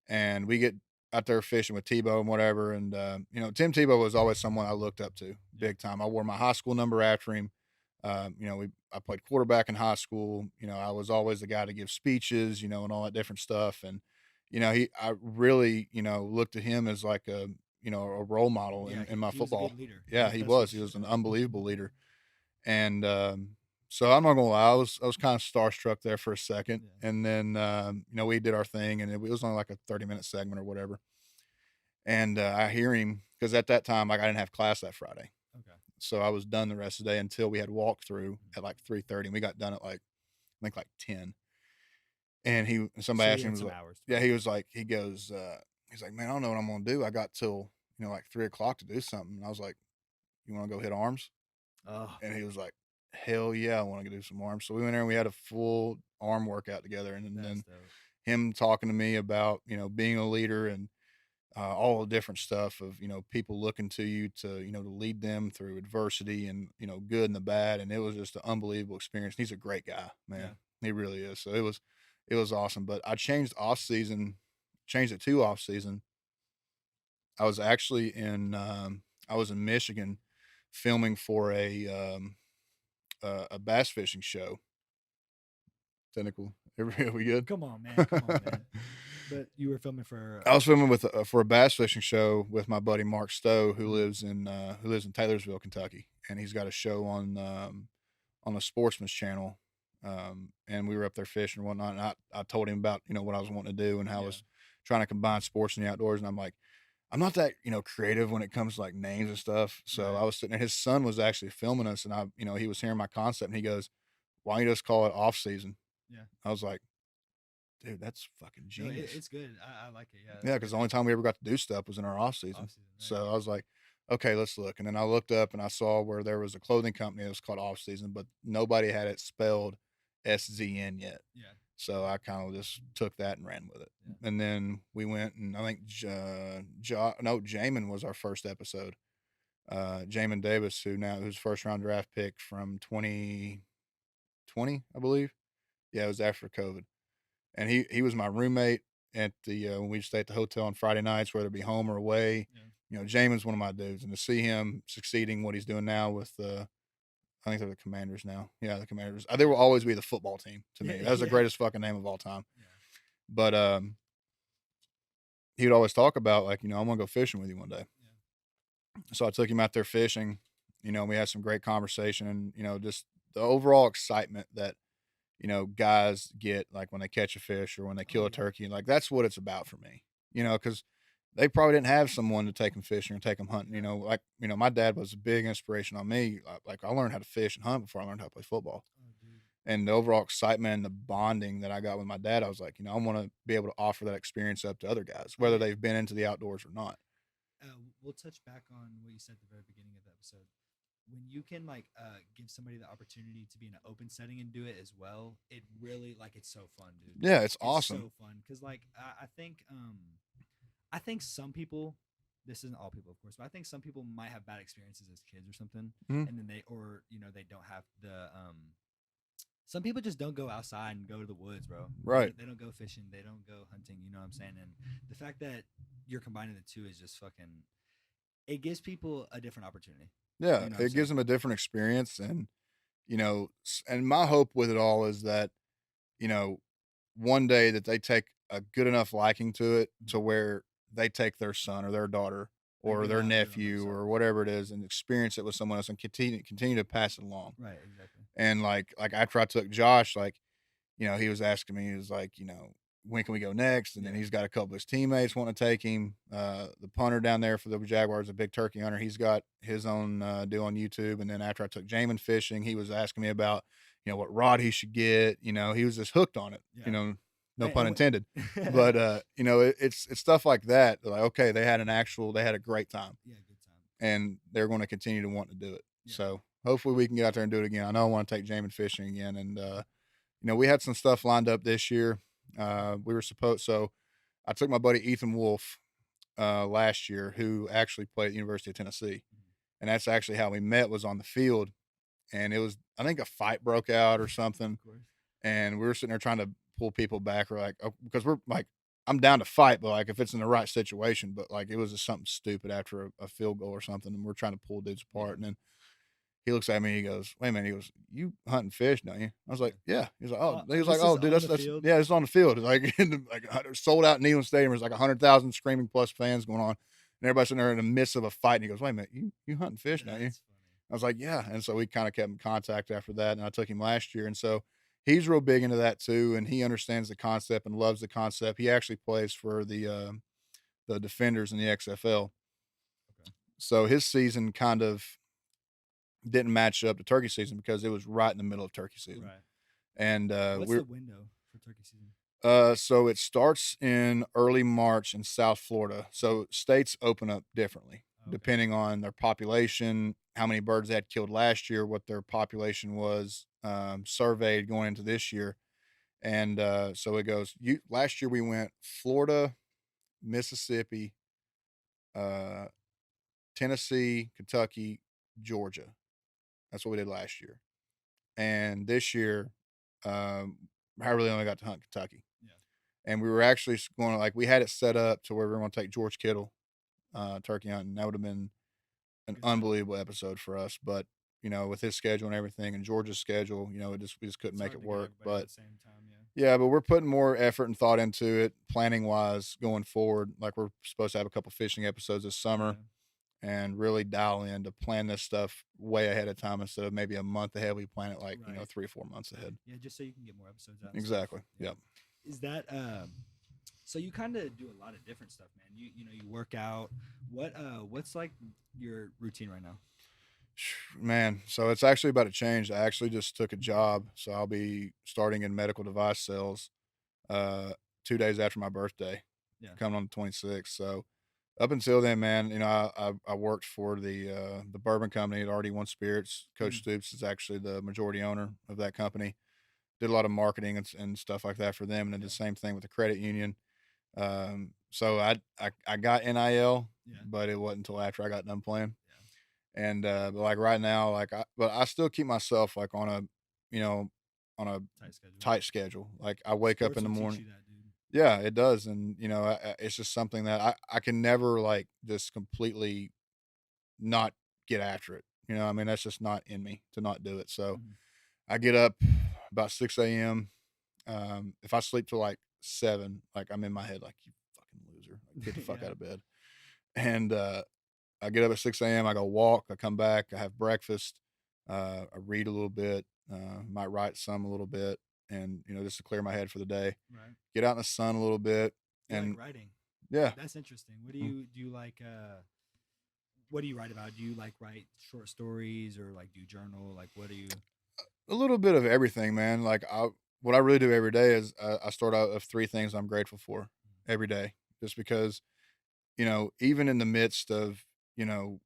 and we get out there fishing with Tebow and whatever. And Tim Tebow was always someone I looked up to big time. I wore my high school number after him. I played quarterback in high school. I was always the guy to give speeches, and all that different stuff. And I really, looked at him as like a role model Yeah, in my he was a football. good leader. Yeah, he That's for was. He was sure. an unbelievable leader. And so I'm not gonna lie, I was kind of starstruck there for a second. Yeah. And then we did our thing, and it was only like a 30-minute segment or whatever. And I hear him because at that time, like I didn't have class that Friday, Okay. so I was done the rest of the day until we had walkthrough at like 3:30, and we got done at like I think like 10. And somebody So asked you him, had was some like, hours. yeah, he goes, he's like, man, I don't know what I'm gonna do. I got till like 3 o'clock to do something. And I was like, you want to go hit arms? Oh, And he was like, hell yeah, I want to do some arms. So we went there and we had a full arm workout together. And that's then dope. him talking to me about being a leader and all the different stuff of people looking to you to lead them through adversity and good and the bad. And it was just an unbelievable experience. He's a great guy, man. Yeah. He really is. So it was awesome. But I changed it to off season. I was actually I was in Michigan filming for a bass fishing show. Technical. Are we good? Come on, man. Come on, man. But you were filming for. I was filming for a bass fishing show with my buddy Mark Stowe, who lives in Taylorsville, Kentucky, and he's got a show on the Sportsman's Channel. And we were up there fishing and whatnot. And I told him about what I was wanting to do and how I was trying to combine sports and the outdoors. And I'm like, I'm not that creative when it comes to like names and stuff. So Right. I was sitting there. His son was actually filming us, and he was hearing my concept, and he goes, "Why don't you just call it off season?" Yeah. I was like, dude, that's fucking No, genius. it's good. I like it. Yeah. Yeah, because the only time we ever got to do stuff was in our off season. Off-season, right. So I was like, okay, let's look. And then I looked up and I saw where there was a clothing company that was called Off Season, but nobody had it spelled SZN yet. Yeah. So I kind of just took that and ran with it. Yeah. And then we went, and I think Jamin was our first episode. Jamin Davis, who's first round draft pick from 2020, I believe. Yeah, it was after COVID. And he was my roommate at the when we'd stay at the hotel on Friday nights, whether it be home or away. Yeah. Jamin's one of my dudes, and to see him succeeding what he's doing now with I think they're the Commanders now. Yeah, the Commanders. They will always be the football team to me. Yeah, That's the yeah. greatest fucking name of all time. Yeah. But he would always talk about like, I'm gonna go fishing with you one day. Yeah. So I took him out there fishing. We had some great conversation, and just the overall excitement that guys get like when they catch a fish or when they kill Oh a yeah. turkey. Like that's what it's about for me, because they probably didn't have someone to take them fishing or take them hunting. Yeah. Like my dad was a big inspiration on me. Like I learned how to fish and hunt before I learned how to play football. Oh dude. And the overall excitement and the bonding that I got with my dad, I was like, I want to be able to offer that experience up to other guys, whether Yeah. they've been into the outdoors or not. We'll touch back on what you said at the very beginning of the episode. When you can like give somebody the opportunity to be in an open setting and do it as well, it really like it's so fun, dude. Yeah, it's It's awesome. so fun because like I think some people, this isn't all people of course, but I think some people might have bad experiences as kids or something, Mhm. and then they don't have the some people just don't go outside and go to the woods, bro. Right. They don't go fishing. They don't go hunting. You know what I'm saying? And the fact that you're combining the two is just fucking. It gives people a different opportunity. Yeah, You know what I'm it gives saying? them a different experience, and and my hope with it all is that you know one day that they take a good enough liking to it to where they take their son or their daughter They or go their out and do it on nephew or themselves. whatever it is and experience it with someone else and continue to pass it along. Right. Exactly. And like after I took Josh, like he was asking me, he was like, when can we go next? And then Yeah. he's got a couple of his teammates want to take him. The punter down there for the Jaguars, a big turkey hunter, he's got his own deal on YouTube. And then after I took Jamin fishing, he was asking me about, what rod he should get. He was just hooked on it, Yeah. no pun And intended. But, it's stuff like that. Like, okay, they had a great time yeah, good time. and they're going to continue to want to do it. Yeah. So hopefully we can get out there and do it again. I know I want to take Jamin fishing again. And, we had some stuff lined up this year. So I took my buddy Ethan Wolf last year, who actually played at the University of Tennessee, Mhm. and that's actually how we met. Was on the field, and it was I think a fight broke out or something, Of course. and we were sitting there trying to pull people back. We're like, oh, because we're like, I'm down to fight, but like if it's in the right situation, but like it was just something stupid after a field goal or something, and we're trying to pull dudes apart, Yeah. and then he looks at me. He goes, "Wait a minute." He goes, "You hunting fish, don't you?" I was like, "Yeah." He's like, "Oh." He was like, This "Oh, is dude, on that's the field. yeah, it's on the field. It's like sold out Neyland Stadium. There's like 100,000 screaming plus fans going on, and everybody's sitting there in the midst of a fight. And he goes, "Wait a minute, you hunting fish, don't you?" That's funny. I was like, "Yeah." And so we kind of kept in contact after that, and I took him last year, and so he's real big into that too, and he understands the concept and loves the concept. He actually plays for the Defenders in the XFL, Okay. so his season kind of didn't match up to turkey season because it was right in the middle of turkey season. Right. And What's we're the window for turkey season? so it starts in early March in South Florida. So states open up differently Okay. depending on their population, how many birds they had killed last year, what their population was surveyed going into this year. And so it goes. Last year we went Florida, Mississippi, uh, Tennessee, Kentucky, Georgia. That's what we did last year. And this year, um, I really only got to hunt Kentucky. Yeah. And we were actually going to like we had it set up to where we were going to take George Kittle turkey hunting. That would have been an Good time. unbelievable episode for us. But with his schedule and everything, and George's schedule, we just couldn't It's make hard it to get work. everybody at But the same time. Yeah. yeah, but we're putting more effort and thought into it, planning wise, going forward. Like we're supposed to have a couple fishing episodes this summer. Yeah. And really dial in to plan this stuff way ahead of time instead of maybe a month ahead. We plan it like Right. 3 or 4 months ahead. Yeah, just so you can get more episodes out. And stuff. Exactly. Yeah. Yep. Is that so you kind of do a lot of different stuff, man. You work out. What's like your routine right now? Man, so it's actually about to change. I actually just took a job, so I'll be starting in medical device sales 2 days after my birthday, Yeah. coming on the 26th. So up until then, man, I worked for the bourbon company at RD1 Spirits. Coach Stoops is actually the majority owner of that company. Did a lot of marketing and stuff like that for them, and then did the same thing with the credit union. So I got NIL, Yeah. but it wasn't until after I got done playing. Yeah. And but like right now, but I still keep myself like on a Tight schedule. tight schedule. Like I wake up in Sports the will teach morning. you that, dude. Yeah, it does, and it's just something that I can never like just completely not get after it. I mean that's just not in me to not do it. So Mhm. I get up about 6 a.m. If I sleep till like 7, like I'm in my head like you fucking loser, like, get the fuck Yeah. out of bed. And I get up at 6 a.m. I go walk. I come back. I have breakfast. I read a little bit. Might write some a little bit, and just to clear my head for the day. Right. Get out in the sun a little bit, You and like writing? yeah, That's interesting. What Mm. do you like? What do you write about? Do you like write short stories or like do you journal? Like, what do you? a little bit of everything, man. Like what I really do every day is I start out of three things I'm grateful for every day, just because even in the midst of you know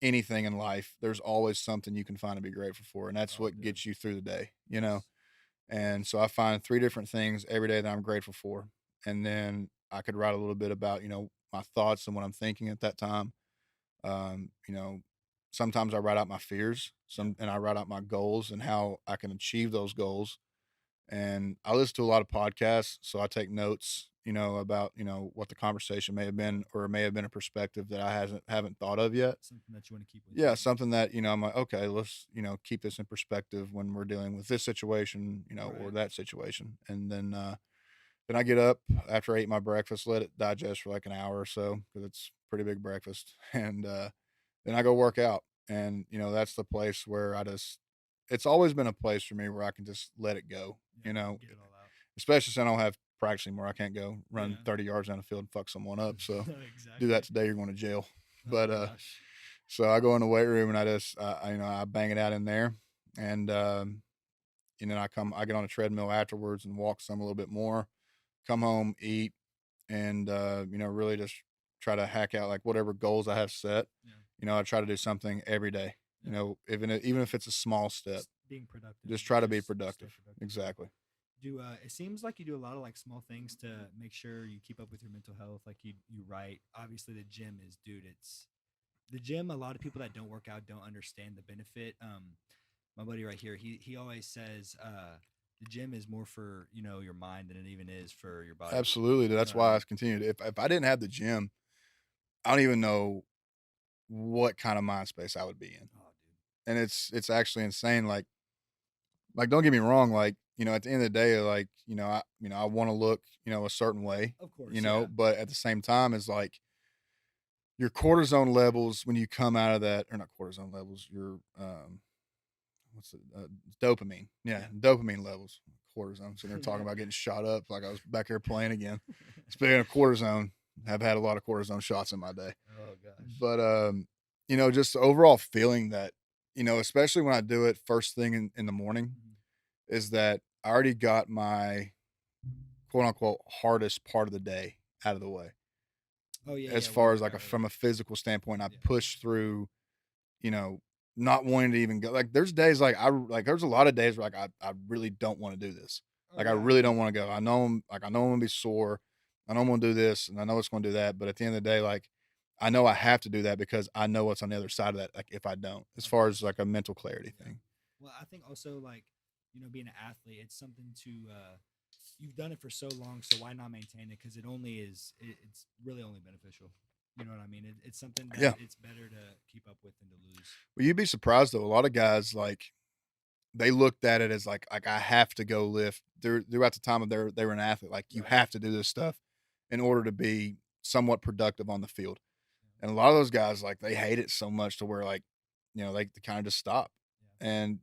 anything in life, there's always something you can find to be grateful for, and that's Oh, what dude. gets you through the day. Yes. And so I find three different things every day that I'm grateful for, and then I could write a little bit about my thoughts and what I'm thinking at that time. Um, you know, Sometimes I write out my fears, Yep. and I write out my goals and how I can achieve those goals. And I listen to a lot of podcasts, so I take notes, about what the conversation may have been, or it may have been a perspective that I hasn't haven't thought of yet. Something that you want to keep with Yeah, you. something that I'm like, okay, let's keep this in perspective when we're dealing with this situation, or Right. that situation, and then I get up after I eat my breakfast, let it digest for like an hour or so because it's pretty big breakfast, and then I go work out. And that's the place where it's always been a place for me where I can just let it go, Yeah. you know, Get it all out. especially since I don't have practice anymore. I can't go run Yeah. 30 yards down the field and fuck someone up. So do Exactly. that today, you're going to jail. Oh But gosh. so I go in the weight room and I just I bang it out in there, and I get on a treadmill afterwards and walk some a little bit more, come home, eat, and really just try to hack out like whatever goals I have set. Yeah. I try to do something every day. Yeah. Even if it's a small step, Just being productive. just try to be Just stay productive. productive. Yeah. Exactly. It seems like you do a lot of like small things to make sure you keep up with your mental health. Like you write. Obviously, the gym is, dude. It's the gym. A lot of people that don't work out don't understand the benefit. My buddy right here, he always says, the gym is more for your mind than it even is for your body. Absolutely. You know That's what I why I mean? continued. If I didn't have the gym, I don't even know what kind of mind space I would be in. Oh, dude. And it's actually insane. Like don't get me wrong, like, at the end of the day, like, I want to look, a certain way, Of course, yeah. but at the same time is like your cortisone levels when you come out of that, or not cortisone levels, your what's it, dopamine. Yeah, Yeah. dopamine levels. Cortisone. So they're talking about getting shot up like I was back here playing again. Speaking of cortisone, I've had a lot of cortisone shots in my day. Oh gosh. But just the overall feeling that, especially when I do it first thing in the morning, Mhm. is that I already got my quote unquote hardest part of the day out of the way. Oh yeah, As yeah. We far as work like out from early. a physical standpoint, I Yeah. push through, you know, not wanting to even go. Like there's days there's a lot of days where like I really don't want to do this. Oh Like I yeah, I really feel don't you. want to go. I know I'm gonna be sore. I know I'm gonna do this and I know it's gonna do that. But at the end of the day, like I know I have to do that because I know what's on the other side of that. Like if I don't, as Of far as course. like a mental clarity Yeah. thing. Well, I think also like being an athlete, it's something to you've done it for so long, so why not maintain it? Because it's really only beneficial. You know what I mean? It's something Yeah. that it's better to keep up with than to lose. Well, you'd be surprised though. A lot of guys like they looked at it as like I have to go lift throughout the time of they were an athlete. Like you Right. have to do this stuff in order to be somewhat productive on the field. And a lot of those guys like they hate it so much to where like, they kind of just stop. Yeah. And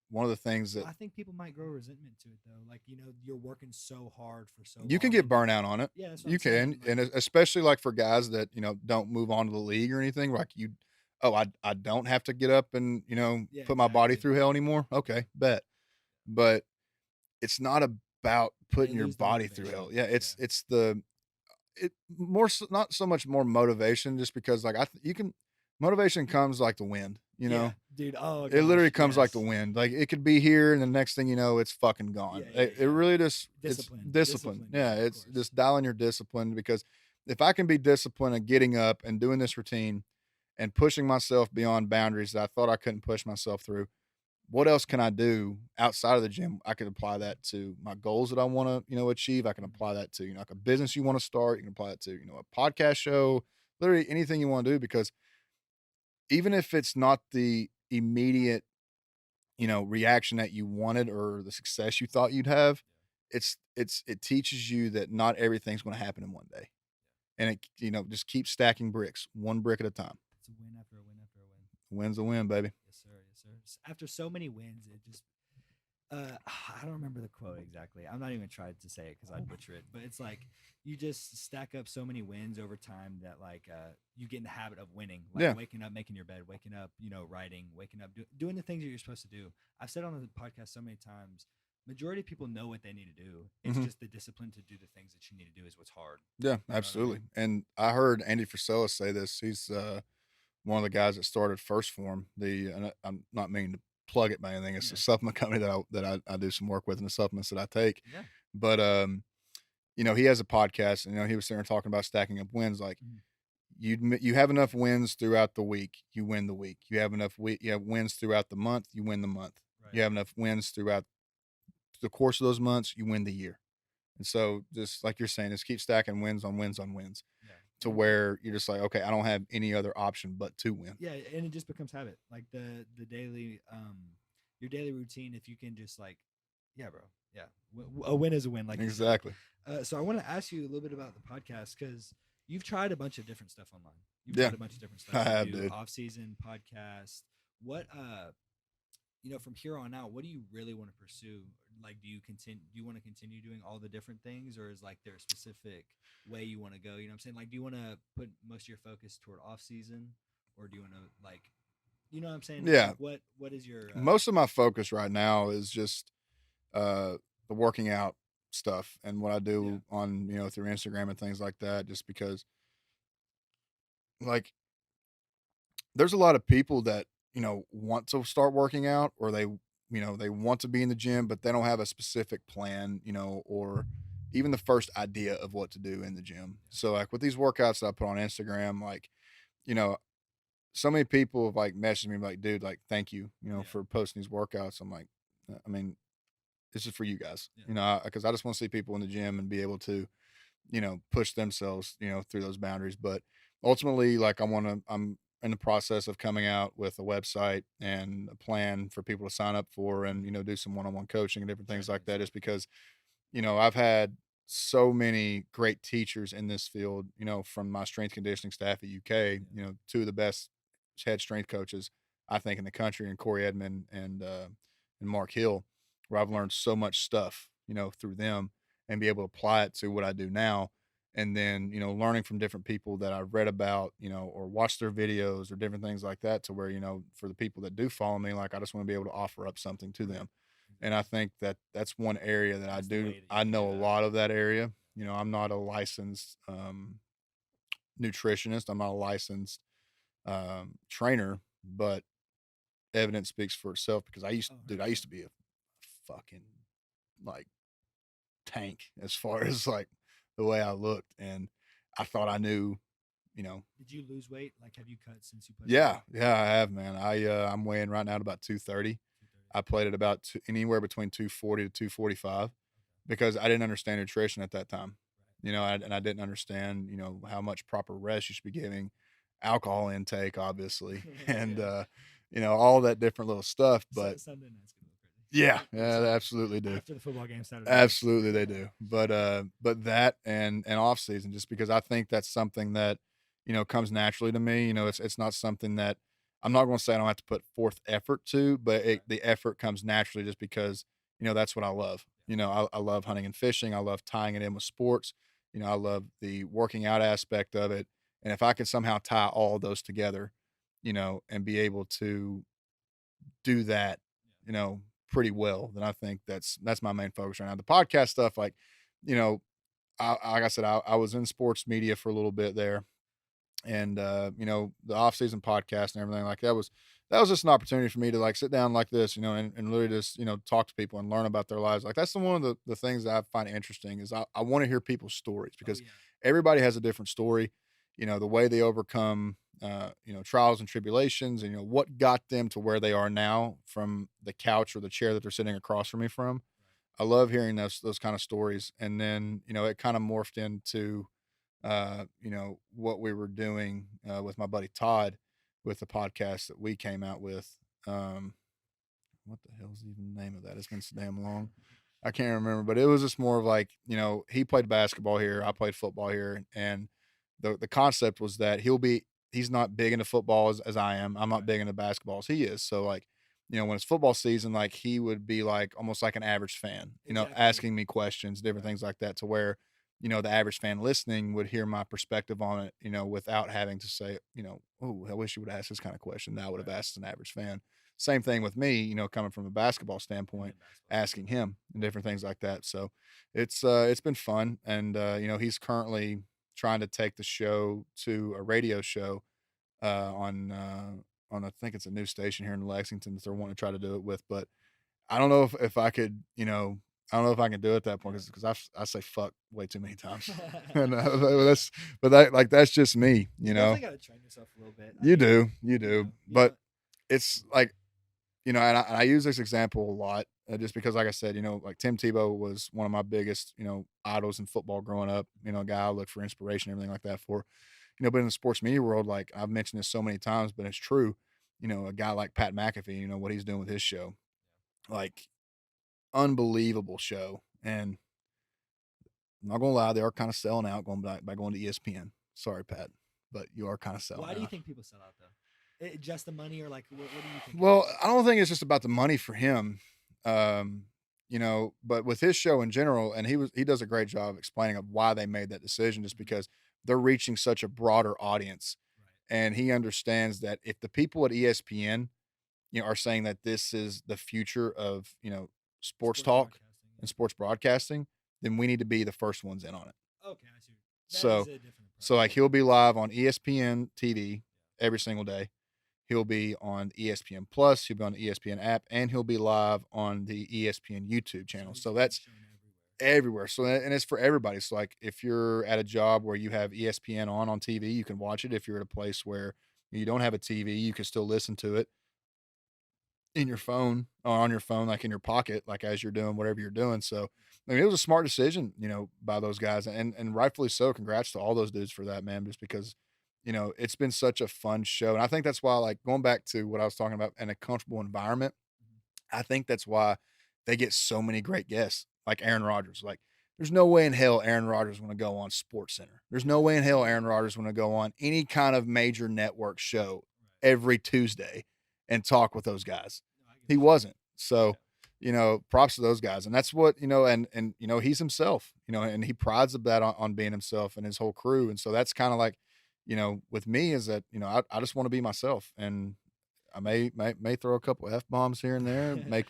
one of the things Well, that I think people might grow resentment to it though. Like you're working so hard for so you can long, get and then burnt out on it. yeah, that's what You I'm can, saying. and Like especially like for guys that don't move on to the league or anything. Like oh, I don't have to get up and yeah, put my body exactly. through hell anymore. Yeah, Okay, bet. But it's not about they putting your lose the body through motivation. hell. Yeah, Yeah. it's the it more so, not so much more motivation, just because like you can motivation comes like the wind. Yeah, dude. Oh It literally gosh, comes like the yes. wind. Like it could be here, and the next thing you know, it's fucking gone. Yeah, yeah, It yeah. really just it's Discipline, discipline. discipline. Yeah, Yeah, of it's course. just dialing your discipline, because if I can be disciplined and getting up and doing this routine and pushing myself beyond boundaries that I thought I couldn't push myself through, what else can I do outside of the gym? I can apply that to my goals that I want to, achieve. I can Mhm. apply that to, like a business you want to start. You can apply it to, a podcast show, literally anything you want to do, because even if it's not the immediate, reaction that you wanted or the success you thought you'd have, it teaches you that not everything's going to happen in one day. And it, just keep stacking bricks, one brick at a time. It's a win after a win after a win. Win's a win, baby. Yes, sir. Yes, sir. After so many wins, it just I don't remember the quote exactly. I'm not even trying to say it because I'd butcher it. But it's like you just stack up so many wins over time that like you get in the habit of winning, like Yeah. waking up, making your bed, waking up, writing, waking up, doing the things that you're supposed to do. I've said on the podcast so many times. Majority of people know what they need to do. It's Hmm. just the discipline to do the things that you need to do is what's hard. Yeah, You know what I absolutely. mean? And I heard Andy Frisella say this. He's one of the guys that started First Form. And I'm not meaning to plug it by anything. It's a Yeah. supplement company that I do some work with, and the supplements that I take. Yeah. But he has a podcast, and he was sitting there talking about stacking up wins. Like Mhm. you have enough wins throughout the week, you win the week. You have enough you have wins throughout the month, you win the month. Right. You have enough wins throughout the course of those months, you win the year. And so, just like you're saying, just keep stacking wins on wins on wins Yeah. to where you're just like, okay, I don't have any other option but to win. Yeah, and it just becomes habit. Like the daily your daily routine. If you can just like, yeah, bro, yeah, a win is a win. Like you said. Exactly. So I want to ask you a little bit about the podcast because you've tried a bunch of different stuff online. You've Yeah, tried a bunch of different stuff. I have, You do dude. off-season podcast. What from here on out, what do you really want to pursue? Like, do you want to continue doing all the different things, or is like there a specific way you want to go? You know what I'm saying? Like, do you want to put most of your focus toward off-season, or do you want to like, you know what I'm saying? Yeah. Like, what is your Most of my focus right now is just the working out stuff and what I do on through Instagram and things like that. Just because, like, there's a lot of people that want to start working out, or they want to be in the gym, but they don't have a specific plan, or even the first idea of what to do in the gym. So like with these workouts that I put on Instagram, like, you know so many people have like messaged me like, dude, like, thank you, Yeah. for posting these workouts. I'm like, I mean, this is for you guys, Yeah. because I just want to see people in the gym and be able to, push themselves, through those boundaries. But ultimately, like, I'm in the process of coming out with a website and a plan for people to sign up for, and, do some one-on-one coaching and different things like that, just because, I've had so many great teachers in this field, from my strength conditioning staff at UK, two of the best head strength coaches, I think, in the country, and Corey Edmond and Mark Hill, where I've learned so much stuff, through them, and be able to apply it to what I do now. And then, learning from different people that I've read about, or watched their videos or different things like that, to where, for the people that do follow me, like, I just want to be able to offer up something to them. And I think that that's one area that That's the way that you I can do know a that. lot of that area. I'm not a licensed nutritionist. I'm not a licensed trainer, but evidence speaks for itself, because Oh, I used to be a fucking, like, tank as far as like the way I looked, and I thought I knew, you know. Did you lose weight? Like, have you cut since you played? Yeah, yeah, I have, man. I'm weighing right now at about 230. I played at about anywhere between 240 to 245, because I didn't understand nutrition at that time. And I didn't understand, how much proper rest you should be giving, alcohol intake, obviously, and all that different little stuff. But Sunday nights get a little crazy. yeah, they absolutely do. After the football game Saturday. night. Absolutely, they do. But that and off season, just because I think that's something that comes naturally to me. It's not something that I'm not going to say I don't have to put forth effort to, but the effort comes naturally, just because that's what I love. I love hunting and fishing. I love tying it in with sports. I love the working out aspect of it, and if I can somehow tie all those together, and be able to do that, pretty well, then I think that's my main focus right now. The podcast stuff, like, you know, like I said, I was in sports media for a little bit there, and the off season podcast and everything, like, that was just an opportunity for me to, like, sit down like this, and literally just talk to people and learn about their lives. Like, that's one of the things that I find interesting, is I want to hear people's stories, because everybody has a different story. The way they overcome trials and tribulations, and what got them to where they are now, from the couch or the chair that they're sitting across from me from. I love hearing those kind of stories. And then it kind of morphed into what we were doing with my buddy Todd, with the podcast that we came out with. What the hell's even the name of that? It's been so damn long. I can't remember, but it was just more of like, he played basketball here, I played football here, and the concept was that he's not big into football as I am. I'm not big into basketball as he is. So, like, when it's football season, like he would be like almost like an average fan, Exactly. asking me questions, different Right. things like that, to where the average fan listening would hear my perspective on it, without having to say, oh, I wish you would ask this kind of question that I would have Right. asked an average fan. Same thing with me, coming from a basketball And standpoint, then basketball. asking him and different things like that. So it's been fun, and he's currently trying to take the show to a radio show on I think it's a new station here in Lexington that they're wanting to try to do it with. But I don't know if I could, I don't know if I can do it at that point Yeah. because I say fuck way too many times, and that's just me, You definitely got to train yourself a little bit. I You mean, do, you you do, know, you but know, it's like and I use this example a lot, just because, like I said, like Tim Tebow was one of my biggest, idols in football growing up. A guy I look for inspiration, everything like that for. But in the sports media world, like I've mentioned this so many times, but it's true. A guy like Pat McAfee, what he's doing with his show, like unbelievable show. And I'm not gonna lie, they are kind of selling out going back by going to ESPN. Sorry, Pat, but you are kind of selling why do you out. think people sell out though? Just the money, or like what do you think? Well, I don't think it's just about the money for him. Um, but with his show in general, and he does a great job explaining of why they made that decision, just because they're reaching such a broader audience. Right. And he understands that if the people at ESPN, are saying that this is the future of, sports talk broadcasting. and sports broadcasting, then we need to be the first ones in on it. Okay, I see. That is So, a different so approach. like he'll be live on ESPN TV every single day. He'll be on ESPN Plus. He'll be on the ESPN app, and he'll be live on the ESPN YouTube channel. So that's shown everywhere. So and it's for everybody. So like if you're at a job where you have ESPN on TV, you can watch it. If you're at a place where you don't have a TV, you can still listen to it in your phone or on your phone, like in your pocket, like as you're doing whatever you're doing. So I mean, it was a smart decision, by those guys, and rightfully so. Congrats to all those dudes for that, man. Just because, it's been such a fun show, and I think that's why, like going back to what I was talking about, in a comfortable environment, I think that's why they get so many great guests, like Aaron Rodgers. Like, there's no way in hell Aaron Rodgers want to go on Sports Center. There's no way in hell Aaron Rodgers want to go on any kind of major network show every Tuesday and talk with those guys. He wasn't. So, props to those guys. And that's what, and he's himself, and he prides of that on being himself and his whole crew. And so that's kind of like, with me, is that, I just want to be myself. And I may throw a couple F bombs here and there, make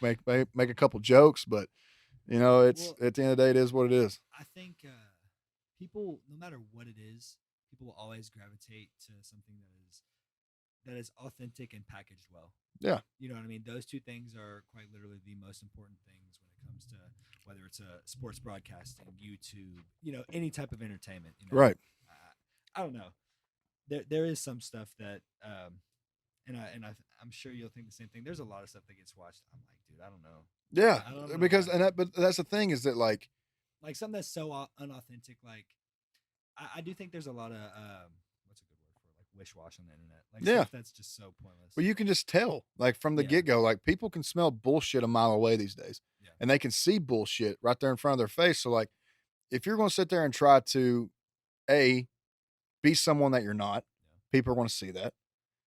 a couple jokes, but it's Well, at the end of the day, it is what it is. I think people, no matter what it is, people will always gravitate to something that is authentic and packaged well. Yeah. You know what I mean? Those two things are quite literally the most important things when it comes to whether it's a sports broadcasting, YouTube, any type of entertainment. Right. I don't know. There is some stuff that, I'm sure you'll think the same thing. There's a lot of stuff that gets watched. I'm like, dude, I don't know. Yeah. I don't know Because, about it. but that's the thing, is that like Something that's so unauthentic. Like, I do think there's a lot of what's a good word for it? Like wish wash on the internet. Like Yeah. stuff that's just so pointless. well, you can just tell, like from the Yeah. get go, like people can smell bullshit a mile away these days, Yeah. and they can see bullshit right there in front of their face. So, like, if you're going to sit there and try to be someone that you're not, people are going to see that.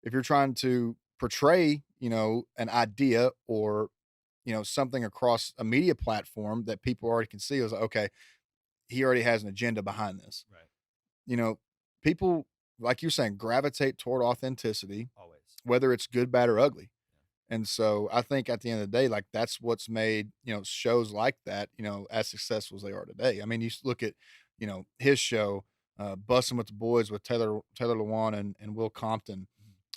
If you're trying to portray, an idea or something across a media platform that people already can see, it was like, okay, he already has an agenda behind this. Right. People, like you're saying, gravitate toward authenticity, Always. whether it's good, bad, or ugly. And so I think at the end of the day, like that's what's made, shows like that, as successful as they are today. I mean, you look at, his show, Bussin' with the Boys with Taylor Lewan and Will Compton.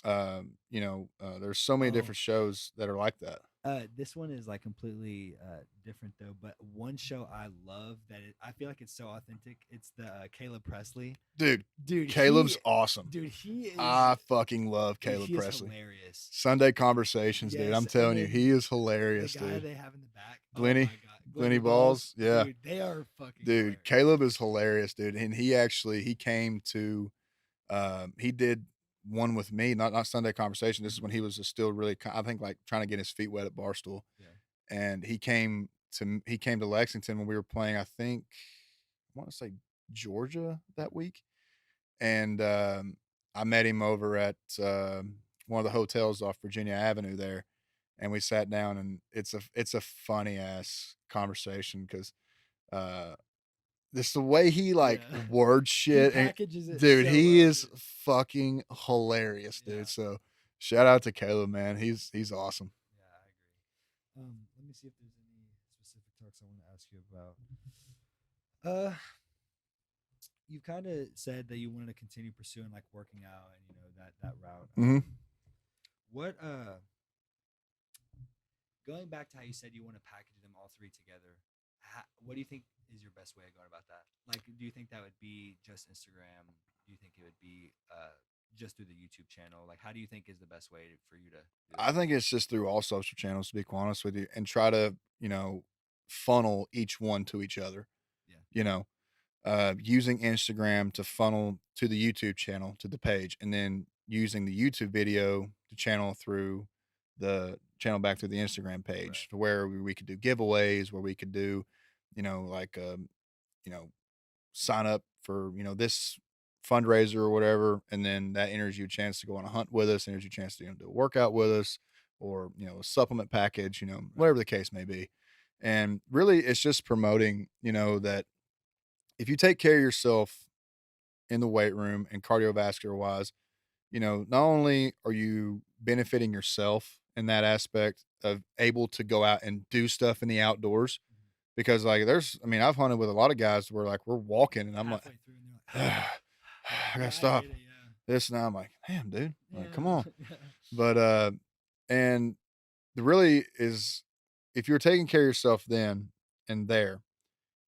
There's so many Oh. different shows that are like that. This one is like completely different though. But one show I love I feel like it's so authentic. It's the Caleb Presley. Dude, Dude, Caleb's awesome. Dude, he is. I fucking love dude, Caleb he is Presley. hilarious. Sunday Conversations, dude. Yes, I'm telling and you, then he is hilarious, The guy dude. they have in the back. Glenny- Oh my God. Glenny Balls, yeah. Dude, they are fucking. Dude, hilarious. Caleb is hilarious, dude. And he came to he did one with me, not Sunday Conversation. This is when he was still really, I think, like trying to get his feet wet at Barstool. Yeah. And he came to Lexington when we were playing, I think, I want to say Georgia that week. And I met him over at one of the hotels off Virginia Avenue there. and we sat down, and it's a funny ass conversation because uh this the way he like Yeah. word He shit, and packages it dude, so he well, is dude. fucking hilarious, Yeah. dude. So shout out to Caleb, man. He's awesome. Yeah, I agree. Let me see if there's any specific talks I want to ask you about. Uh, you kind of said that you wanted to continue pursuing like working out and that route. Hmm. What going back to how you said you want to package them all three together, what do you think is your best way of going about that? Like, do you think that would be just Instagram? Do you think it would be just through the YouTube channel? Like, how do you think is the best way for you to do I it? think it's just through all social channels, to be quite honest with you, and try to, funnel each one to each other. Yeah. You know, using Instagram to funnel to the YouTube channel, to the page, and then using the YouTube video to channel through the channel back through the Instagram Right. page, to where we could do giveaways, where we could do, like, you know, sign up for, this fundraiser or whatever. And then that enters you a chance to go on a hunt with us, enters you a chance to, do a workout with us, or, a supplement package, Right. whatever the case may be. And really, it's just promoting, that if you take care of yourself in the weight room and cardiovascular wise, not only are you benefiting yourself in that aspect of able to go out and do stuff in the outdoors, Mhm. because like I mean, I've hunted with a lot of guys where like we're walking and I'm like, Halfway through, and they're like, I gotta "Yeah, I stop get it." Yeah. this. Now I'm like, damn, dude, like, come Yeah. on. But, and the really is, if you're taking care of yourself then and there,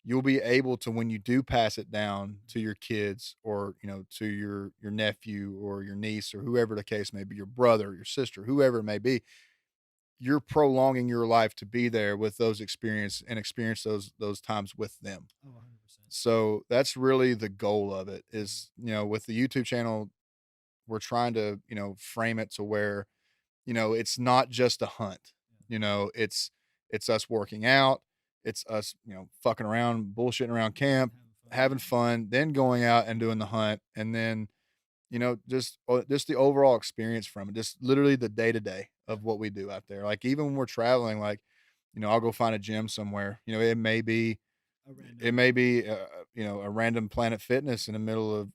you'll be able to, when you do pass it down to your kids, or to your nephew or your niece or whoever the case may be, your brother, your sister, whoever it may be, you're prolonging your life to be there with those experience those times with them. Oh, 100%. So that's really the goal of it is, with the YouTube channel, we're trying to, frame it to where, it's not just a hunt. It's us working out, it's us, fucking around, bullshitting around camp, having fun, then going out and doing the hunt, and then, just the overall experience from it, just literally the day to day Yeah. of what we do out there. Like even when we're traveling, like, I'll go find a gym somewhere. A It random. may be, a random Planet Fitness in the middle of,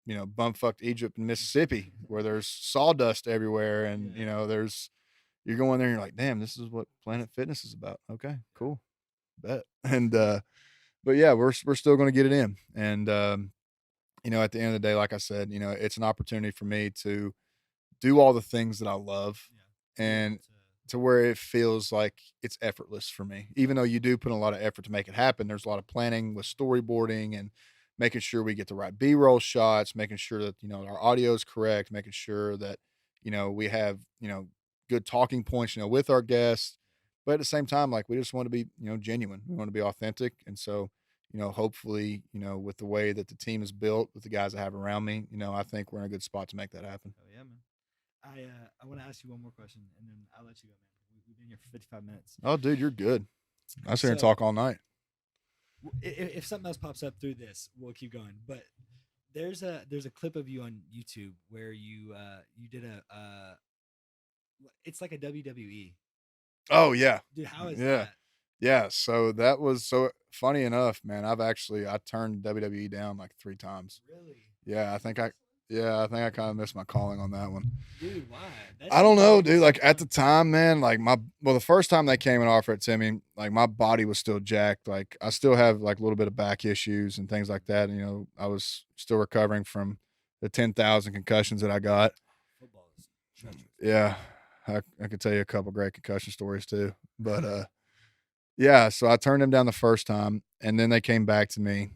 bumfucked Egypt and Mississippi, where there's sawdust everywhere, and Yeah. you're going there and you're like, damn, this is what Planet Fitness is about. Okay, Yeah. cool, bet. And but yeah, we're still going to get it in, and at the end of the day, like I said, it's an opportunity for me to do all the things that I love, Yeah. Be able and to. to where it feels like it's effortless for me. Even though you do put a lot of effort to make it happen, there's a lot of planning with storyboarding and making sure we get the right B-roll shots, making sure that, our audio is correct, making sure that, we have, good talking points, with our guests. But at the same time, like, we just want to be, genuine. We want to be authentic. And so, hopefully, with the way that the team is built, with the guys I have around me, I think we're in a good spot to make that happen. Oh yeah, man. I want to ask you one more question, and then I'll let you go, man. We've been here for 55 minutes. Oh, dude, you're good. I sit here and So talk all night. if something else pops up through this, we'll keep going. But there's a clip of you on YouTube where you did a it's like a WWE. Oh yeah. Dude, how is Yeah. that? Yeah. So that was so funny enough, man. I turned WWE down like 3 times. Really? Yeah, I think I kind of missed my calling on that one. Dude, why? That I don't seems know, like dude. so Like at the fun. time, man, like the first time they came and offered it to me, like my body was still jacked. Like I still have like a little bit of back issues and things like that. I was still recovering from the 10,000 concussions that I got. Football is treacherous. Yeah. I could tell you a couple great concussion stories too. But yeah, so I turned them down the first time, and then they came back to me,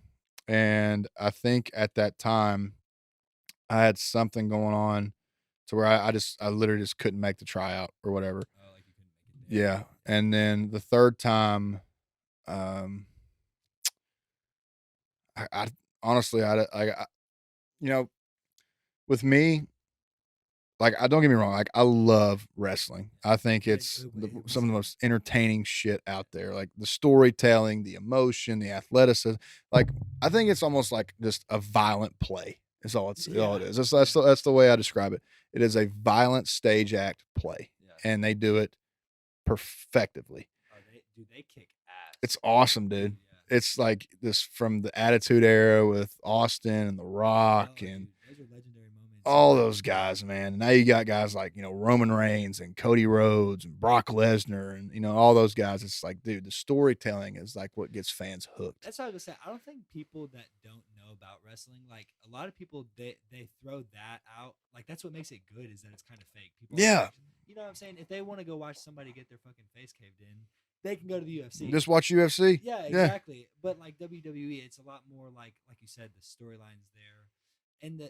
and I think at that time I had something going on to where I literally just couldn't make the tryout or whatever. Oh, like you couldn't make it. Yeah, and then the third time, um, I honestly you know, with me, like, I don't get me wrong, like, I love wrestling. I think it's some of the most entertaining shit out there, like, the storytelling, the emotion, the athleticism, like, I think it's almost like just a violent play is all it Yeah. is. That's the way I describe it. It is a violent stage act play, Yeah. and they do it perfectively. Oh, they kick ass. It's awesome, dude. Yeah. It's like this from the Attitude Era with Austin and The Rock Oh, and dude, those are legendary moments. all those guys, man. Now you got guys like, Roman Reigns and Cody Rhodes and Brock Lesnar and, all those guys. It's like, dude, the storytelling is like what gets fans hooked. That's what I was gonna say. I don't think people that don't know about wrestling, like a lot of people, they throw that out. Like that's what makes it good is that it's kind of fake. People, are Yeah. like, you know what I'm saying? If they want to go watch somebody get their fucking face caved in, they can go to the UFC. Just watch UFC. Yeah, exactly. But like WWE, it's a lot more like you said, the storylines there, and the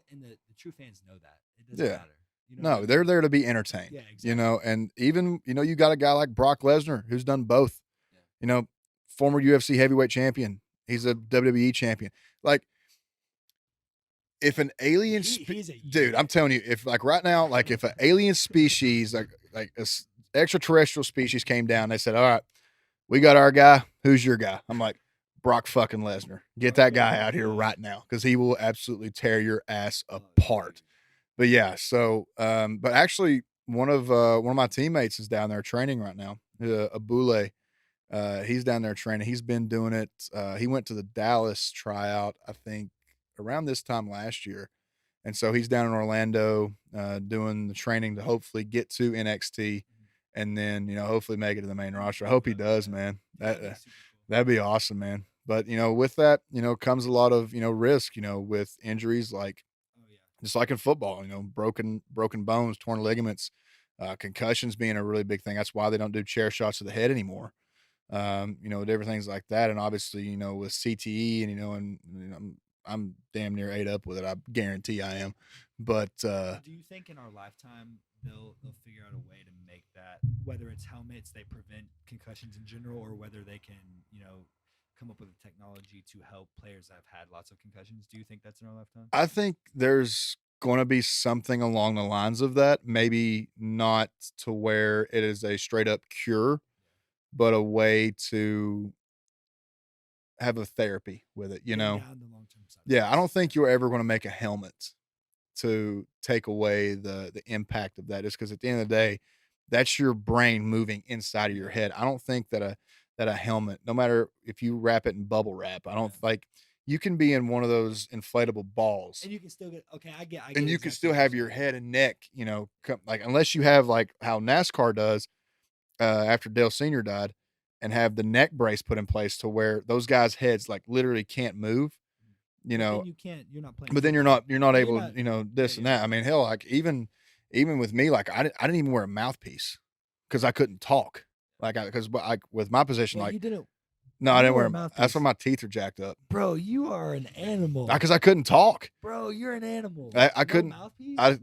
true fans know that it doesn't Yeah. matter. You know what I No, mean? they're there to be entertained. Yeah, exactly. And even, you got a guy like Brock Lesnar who's done both. Former UFC heavyweight champion. He's a WWE champion. Like, if an alien, He's a dude, unit. I'm telling you, if like right now, like if an alien species, like a extraterrestrial species came down, they said, all right, we got our guy. Who's your guy? I'm like, Brock fucking Lesnar. Get that guy out here right now because he will absolutely tear your ass apart. But yeah, so but actually one of my teammates is down there training right now. Abule. He's down there training. He's been doing it. He went to the Dallas tryout, I think, around this time last year. And so he's down in Orlando doing the training to hopefully get to NXT and then, hopefully make it to the main roster. I hope he does, man. That'd be awesome, man. But, with that, comes a lot of, risk, with injuries like just like in football, broken bones, torn ligaments, concussions being a really big thing. That's why they don't do chair shots to the head anymore. Different things like that. And obviously, with CTE and, I'm damn near ate up with it. I guarantee I am. But do you think in our lifetime they'll figure out a way to make that, whether it's helmets they prevent concussions in general, or whether they can come up with a technology to help players that have had lots of concussions? Do you think that's in our lifetime? I think there's going to be something along the lines of that. Maybe not to where it is a straight up cure, but a way to have a therapy with it, Bring down the long-term side Yeah, I effects. don't think you're ever going to make a helmet to take away the impact of that. Just because at the end of the day, that's your brain moving inside of your head. I don't think that a helmet, no matter if you wrap it in bubble wrap, I don't like you can be in one of those inflatable balls And you can still get I get and you exactly can still what you're have your saying. head and neck, like unless you have like how NASCAR does after Dale Sr. died and have the neck brace put in place to where those guys' heads like literally can't move, But then you can't. You're not playing. but then you're football. not Yeah, able, this and that. I mean, hell, like even with me, like I didn't even wear a mouthpiece because I couldn't talk. Like because with my position, Well, like you didn't, no, I you didn't wore wear a them. That's mouthpiece. why my teeth are jacked up. bro. You are an animal. Because I couldn't talk. Bro, you're an animal. I No couldn't. mouthpiece? I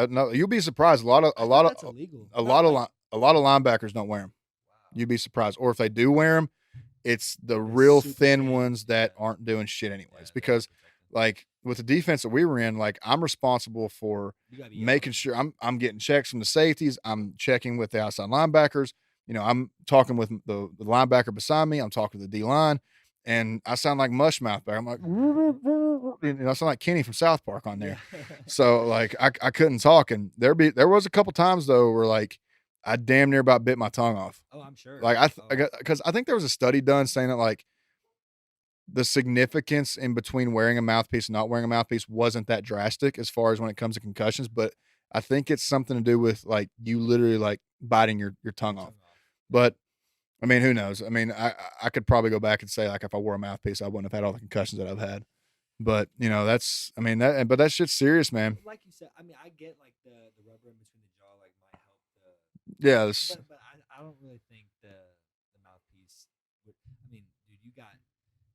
no. You'll be surprised. I thought that's illegal. a Not lot of like- a lot of linebackers don't wear them. Wow. You'd be surprised. Or if they do wear them, it's the The real super thin thin, ones that yeah. aren't doing shit Yeah, anyways. they're Because not protected. like with the defense that we were in, like I'm responsible for You gotta be making yelling. sure I'm getting checks from the safeties. I'm checking with the outside linebackers. I'm talking with the linebacker beside me. I'm talking to the D line, and I sound like mush mouth back. I'm like, I sound like Kenny from South Park on there. Yeah. So like I couldn't talk, and there was a couple times though where like I damn near about bit my tongue off. Oh, I'm sure. Like because I think there was a study done saying that like the significance in between wearing a mouthpiece and not wearing a mouthpiece wasn't that drastic as far as when it comes to concussions, but I think it's something to do with like you literally like biting your tongue off. But I mean, who knows? I mean, I could probably go back and say like if I wore a mouthpiece, I wouldn't have had all the concussions that I've had. But that's I mean but that shit's serious, man. Like you said, I mean, I get like the rubber in between the jaw like might help the. Yeah, But I don't really think the mouthpiece. I mean, dude,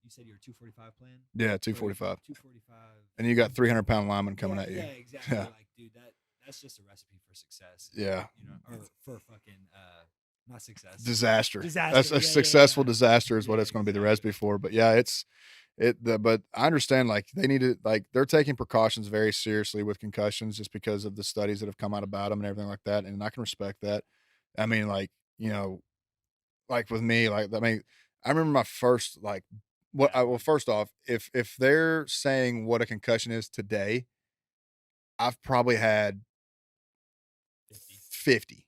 you said you were 245 plan. yeah, 245. 245. And you got 300-pound linemen coming at you. Yeah, exactly. Yeah. Like, dude, that's just a recipe for success. Yeah. Or for fucking not success. Disaster. Disaster, That's a yeah, successful yeah. disaster is what Yeah, it's going to be the exactly. recipe for. But yeah, but I understand like they need to like they're taking precautions very seriously with concussions just because of the studies that have come out about them and everything like that. And I can respect that. I mean, like, like with me, like, I mean, I remember my first, like, well, first off, if they're saying what a concussion is today, I've probably had 50.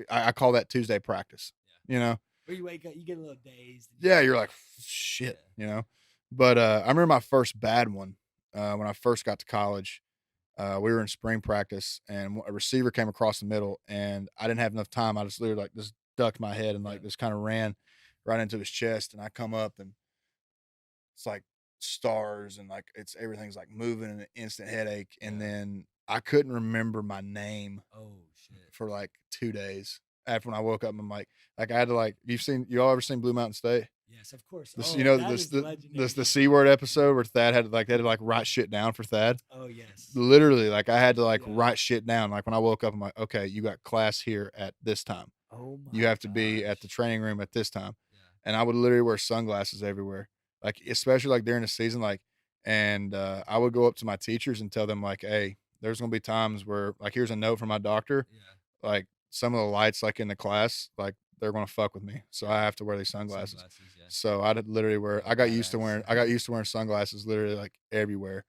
I call that Tuesday practice. you know. Or you wake up, you get a little dazed. Yeah, you're like, shit, you know. But I remember my first bad one when I first got to college. We were in spring practice, and a receiver came across the middle, and I didn't have enough time. I just literally like just ducked my head and like just kind of ran right into his chest. And I come up, and it's like stars, and like it's everything's like moving, and an instant headache. And then I couldn't remember my name Oh shit. for like 2 days. After when I woke up, I'm like I had to like you all ever seen Blue Mountain State? Yes, of course. This, Oh, you know, that is legendary. the C word episode where Thad had to like they had to like write shit down for Thad. Oh yes. Literally, like I had to like Yeah. write shit down. Like when I woke up, I'm like, okay, you got class here at this time. Oh my. You have to be at the training room at this time. Yeah. And I would literally wear sunglasses everywhere, like especially like during the season, like. And I would go up to my teachers and tell them like, hey, there's gonna be times where like here's a note from my doctor, Yeah. like some of the lights like in the class, like they're gonna fuck with me, so I have to wear these sunglasses. Yeah. So I did literally wear. Oh, I got used to badass. wearing sunglasses literally like everywhere.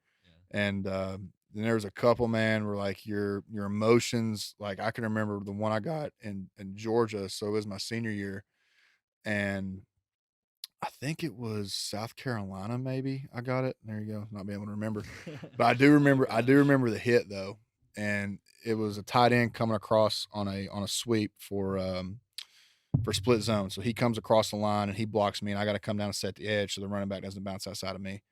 Yeah. And then there was a couple, man, where like your emotions, like I can remember the one I got in Georgia, so it was my senior year, and I think it was South Carolina, maybe I got it. There you go, not being able to remember, but I do remember. I do remember the hit though, and it was a tight end coming across on a sweep for split zone. So he comes across the line and he blocks me, and I got to come down and set the edge so the running back doesn't bounce outside of me.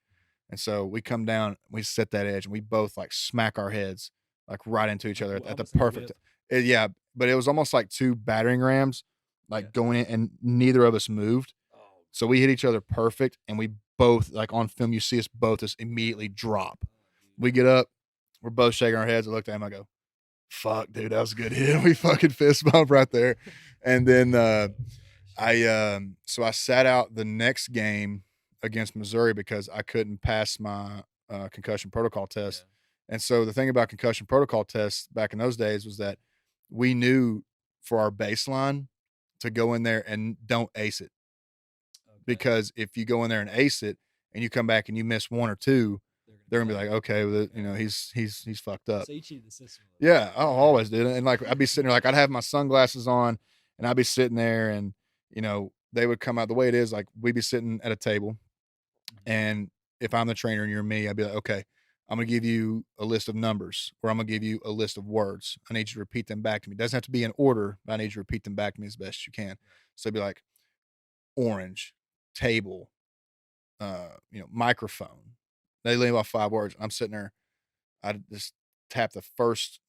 And so we come down, we set that edge, and we both like smack our heads like right into each other at the Almost like a perfect. whip. Yeah, but it was almost like two battering rams, like Yeah. going in, and neither of us moved. Oh. So we hit each other perfect, and we both like on film, you see us both just immediately drop. We get up, we're both shaking our heads. I looked at him, I go, "Fuck, dude, that was a good hit." We fucking fist bump right there, and then so I sat out the next game against Missouri because I couldn't pass my concussion protocol test. And so the thing about concussion protocol tests back in those days was that we knew for our baseline to go in there and don't ace it. Okay. Because if you go in there and ace it and you come back and you miss one or two, they're gonna be like, okay, well, you know, he's fucked up. So you cheated the system. A little Yeah, I always did. And like I'd be sitting there, like I'd have my sunglasses on, and I'd be sitting there, and you know, they would come out the way it is. Like we'd be sitting at a table, and if I'm the trainer and you're me, I'd be like, okay, I'm gonna give you a list of numbers, or I'm gonna give you a list of words. I need you to repeat them back to me. It doesn't have to be in order, but I need you to repeat them back to me as best you can. So it'd be like orange, table, you know, microphone. They leave off 5 words. I'm sitting there. I just tap the first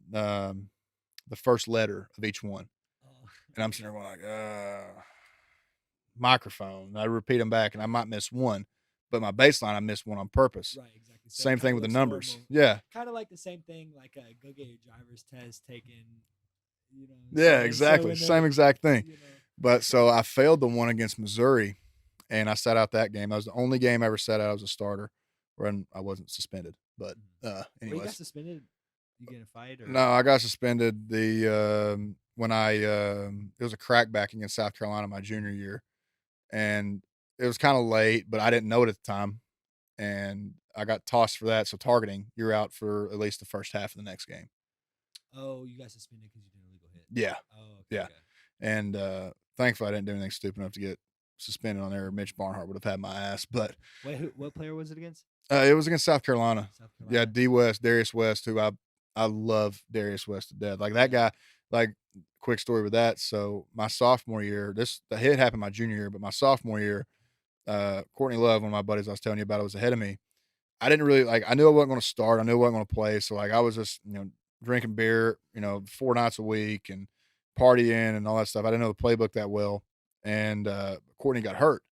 letter of each one, Oh. and I'm sitting there going like, microphone. I repeat them back, and I might miss one, but my baseline I missed one on purpose. Right, exactly. So Same it thing kinda with the looks numbers. normal. Yeah, Kind of like the same thing, like go get your driver's test taken. You know. yeah, so exactly. when Same they- exact thing. You know, But so I failed the one against Missouri, and I sat out that game. That was the only game I ever sat out as a starter when I wasn't suspended. But Well, you got anyways, suspended. You get in a fight or no, I got suspended when it was a crackback against South Carolina my junior year, and it was kind of late, but I didn't know it at the time, and I got tossed for that. So targeting, you're out for at least the first half of the next game. Oh, you got suspended because you did an illegal hit. Yeah, Oh, okay, yeah. okay. and thankfully I didn't do anything stupid enough to get suspended on there. Mitch Barnhart would have had my ass, but Wait, what player was it against? it was against South Carolina. South Yeah, Carolina. Darius West, who I love Darius West to death. Like that guy. Like quick story with that. So my sophomore year, the hit happened my junior year, but my sophomore year, Courtney Love, one of my buddies I was telling you about, was ahead of me. I didn't really like. I knew I wasn't going to start. I knew I wasn't going to play. So like I was just drinking beer 4 nights a week and partying and all that stuff. I didn't know the playbook that well, and Courtney got hurt,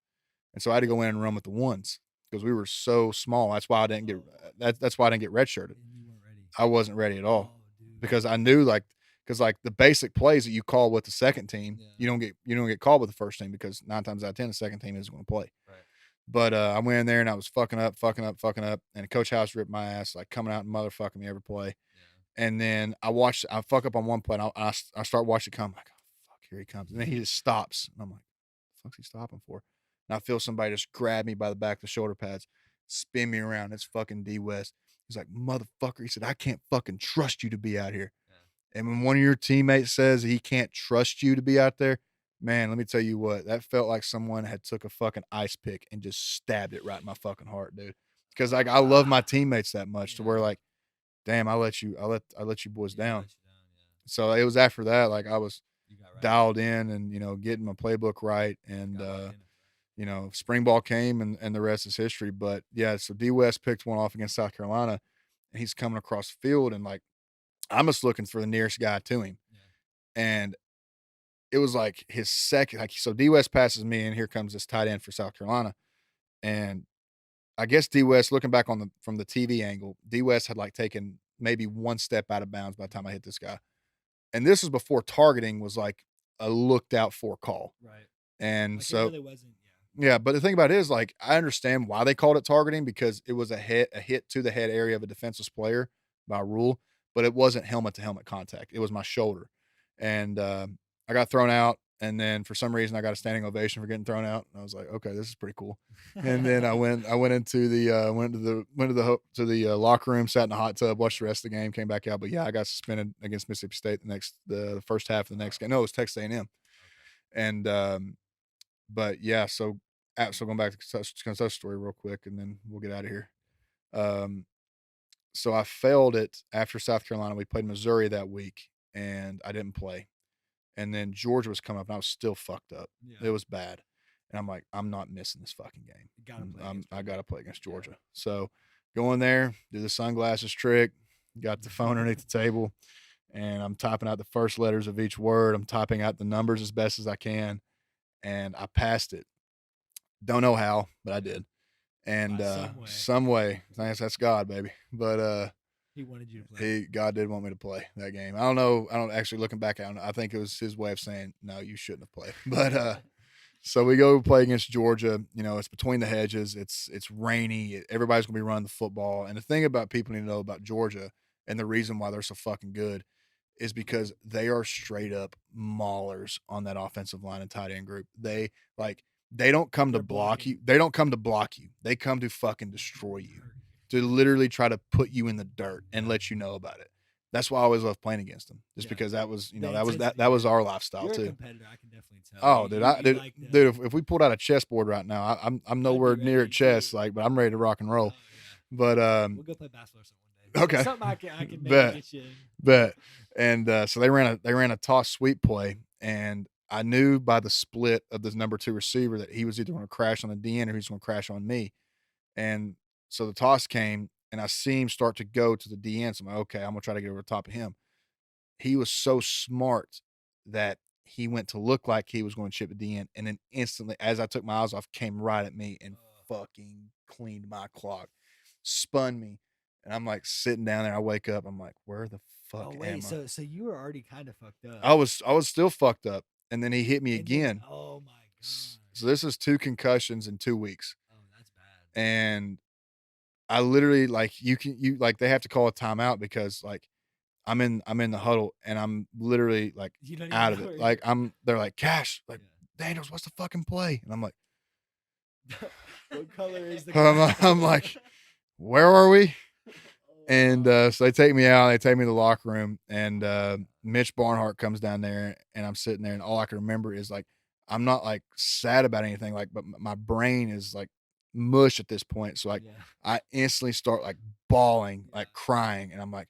and so I had to go in and run with the ones because we were so small. That's why I didn't get that's why I didn't get redshirted. And you weren't ready. I wasn't ready at all Oh, dude. because I knew because the basic plays that you call with the second team, Yeah. you don't get called with the first team because 9 times out of 10 the second team isn't going to play. Right. But I went in there and I was fucking up, and Coach House ripped my ass, like coming out and motherfucking me every play. Yeah. And then I fuck up on one play, and I start watching it come. I'm like, oh, fuck, here he comes. And then he just stops. And I'm like, the fuck's he stopping for? And I feel somebody just grab me by the back of the shoulder pads, spin me around. It's fucking D West. He's like, motherfucker. He said, I can't fucking trust you to be out here. Yeah. And when one of your teammates says he can't trust you to be out there, Man, let me tell you what, that felt like someone had took a fucking ice pick and just stabbed it right in my fucking heart, dude. Because like I love my teammates that much to where Yeah. like, damn, I let you boys Yeah, down. let you down, yeah. So it was after that, like I was You got right. dialed in and getting my playbook right, and Got locked in. spring ball came and the rest is history. But yeah, so D West picked one off against South Carolina, and he's coming across the field, and like I'm just looking for the nearest guy to him, Yeah. and it was like his second. Like so, D West passes me, and here comes this tight end for South Carolina, and I guess D West, looking back on the from the TV angle, D West had like taken maybe one step out of bounds by the time I hit this guy, and this was before targeting was like a looked out for call, Right. and Like it so really wasn't. yeah, but the thing about it is, like, I understand why they called it targeting because it was a hit to the head area of a defenseless player by rule, but it wasn't helmet to helmet contact. It was my shoulder, and I got thrown out. And then for some reason, I got a standing ovation for getting thrown out. And I was like, okay, this is pretty cool. And then I went into the to the locker room, sat in the hot tub, watched the rest of the game, came back out. But yeah, I got suspended against Mississippi State the first half of the next game. No, it was Texas A&M, and but yeah, so going back to Kentucky story real quick, and then we'll get out of here. Um, so I failed it after South Carolina. We played Missouri that week, and I didn't play. And then Georgia was coming up, and I was still fucked up. Yeah. It was bad, and I'm like, I'm not missing this fucking game. You gotta play against I got to play against Yeah. Georgia. So go in there, do the sunglasses trick. Got the phone underneath the table, and I'm typing out the first letters of each word. I'm typing out the numbers as best as I can, and I passed it. Don't know how, but I did. And By some way. some way, that's God, baby. But He wanted you to play. God did want me to play that game. I don't know. I don't actually looking back at it, I think it was his way of saying, no, you shouldn't have played. But so we go play against Georgia. It's between the hedges. It's rainy. Everybody's gonna be running the football. And the thing about people need to know about Georgia and the reason why they're so fucking good is because they are straight up maulers on that offensive line and tight end group. They don't come to They're block blocking. you. They don't come to block you. They come to fucking destroy you, to literally try to put you in the dirt and let you know about it. That's why I always love playing against them, just Yeah. because that was The that was intensity, that was yeah. our lifestyle You're a too. competitor. I can definitely tell. Oh, You- dude, you- I you dude, like the- dude, if we pulled out a chessboard right now, I'm I'd be nowhere near ready at chess, too. like, but I'm ready to rock and roll. Oh, yeah. But We'll go play basketball or something one day. Okay. Something I can maybe Bet. get you in. Bet. And so they ran a toss sweep play, and I knew by the split of this number 2 receiver that he was either going to crash on the DN or he's going to crash on me. And so the toss came, and I see him start to go to the DN. So I'm like, okay, I'm gonna try to get over the top of him. He was so smart that he went to look like he was going to chip the DN, and then instantly, as I took my eyes off, came right at me and fucking cleaned my clock, spun me, and I'm like sitting down there. I wake up, I'm like, where the fuck Oh am wait, I? so you were already kind of fucked up. I was still fucked up, and then he hit me And then- again. oh my god. So this is 2 concussions in 2 weeks, Oh, that's bad. and I literally like you like they have to call a timeout because like I'm in the huddle and I'm literally like You don't even out of know it. where Like they're like, Cash, like Yeah. Daniels, what's the fucking play? And I'm like, What color is the? I'm like, where are we? Oh, And wow. so they take me out, they take me to the locker room, and Mitch Barnhart comes down there, and I'm sitting there, and all I can remember is like, I'm not like sad about anything, like, but my brain is like mush at this point. So like, Yeah. I instantly start like bawling, Yeah. like crying, and I'm like,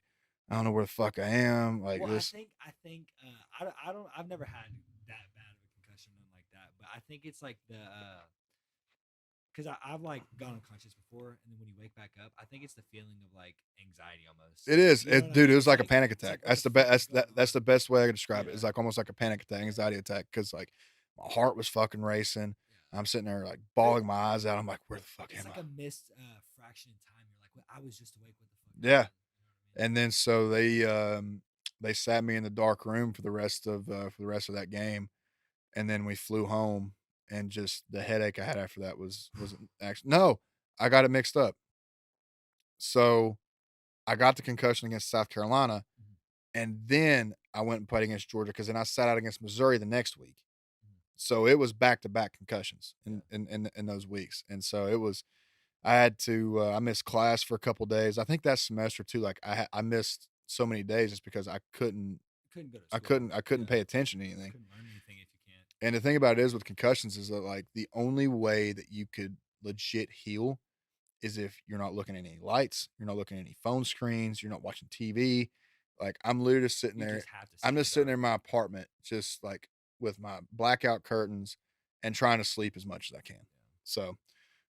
I don't know where the fuck I am. Like Well, this, I think I don't I've never had that bad of a concussion nothing like that, but I think it's like the because I've like gone unconscious before, and then when you wake back up, I think it's the feeling of like anxiety almost. it is, You know what I dude. It mean? was It's like a panic it's attack. what That's the fuck best. is going That's the on? best way I can describe it. Yeah. It's like almost like a panic attack, anxiety attack, because like my heart was fucking racing. Yeah. I'm sitting there like bawling my eyes out. I'm like, where the fuck It's am like I? a missed fraction in time. You're like, well, I was just awake. What the fuck? Yeah. happened?" You know what I mean? And then so they sat me in the dark room for the rest of that game, and then we flew home, and just the headache I had after that was actually no, I got it mixed up. So I got the concussion against South Carolina, Mhm. and then I went and played against Georgia because then I sat out against Missouri the next week. Mhm. So it was back to back concussions in those weeks, and so it was. I had to I missed class for a couple days. I think that semester too. Like I missed so many days just because I couldn't You couldn't go to I school. couldn't I couldn't Yeah. pay attention to You anything. couldn't learn anything if you can't. And the thing about it is with concussions is that like the only way that you could legit heal is if you're not looking at any lights, you're not looking at any phone screens, you're not watching TV. Like I'm literally just sitting You there. just have to I'm sit in just the sitting dark. in my apartment, just like with my blackout curtains and trying to sleep as much as I can. So,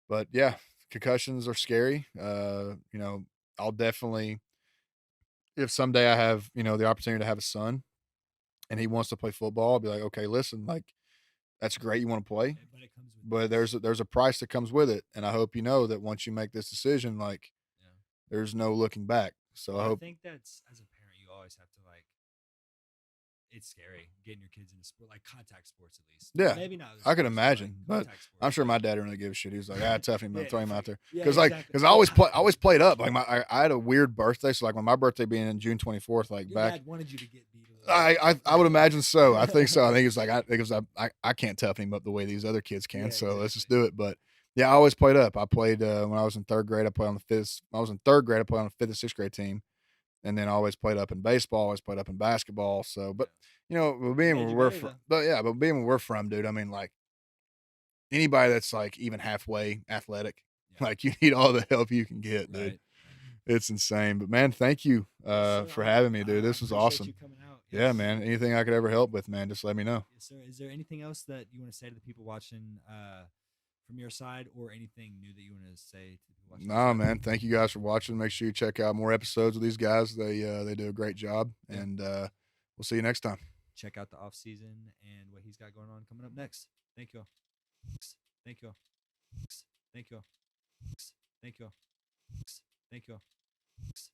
but yeah, concussions are scary. You know, I'll definitely, if someday I have, you know, the opportunity to have a son and he wants to play football, I'll be like, okay, listen, like that's great. You want to play, But it comes with but this. there's a price that comes with it. And I hope you know that once you make this decision, like Yeah. there's no looking back. So I Well, I hope, think that's as a parent, you always have to like. It's scary getting your kids into sport, like contact sports at least. yeah, Maybe not. I can Sports, but, like, imagine, but contact I'm sports. sure my Like, dad didn't really give a shit. He was like, ah, tough him yeah, up, throw him out there. yeah, Cause like, exactly. cause I always played up. Like I had a weird birthday. So like when my birthday being in June 24th, like Your back, dad wanted you to get beat. A little I would imagine so. I think so. I think it's like, I can't toughen him up the way these other kids can. Yeah, So let's just exactly. do it. But yeah, I always played up. I played, when I was in third grade, I played on the fifth, I was in third grade, I played on the fifth and sixth grade team. And then I always played up in baseball, always played up in basketball. So, but you know, being Made where you we're better from, though. but yeah, but being where we're from, dude, I mean, like anybody that's like even halfway athletic, Yeah. like you need all the help you can get, dude. Right. It's insane. But man, thank you Yes, sir. for having me, dude. I This was appreciate you awesome. coming out. Yeah, Yes. man. Anything I could ever help with, man, just let me know. Yes, sir. Is there anything else that you want to say to the people watching from your side, or anything new that you want to say to the people watching? Nah, man. Thank you guys for watching. Make sure you check out more episodes of these guys. They do a great job. Yeah. And we'll see you next time. Check out the off season and what he's got going on coming up next. Thank you all. Thank you all. Thank you all. Thank you all. Thank you all.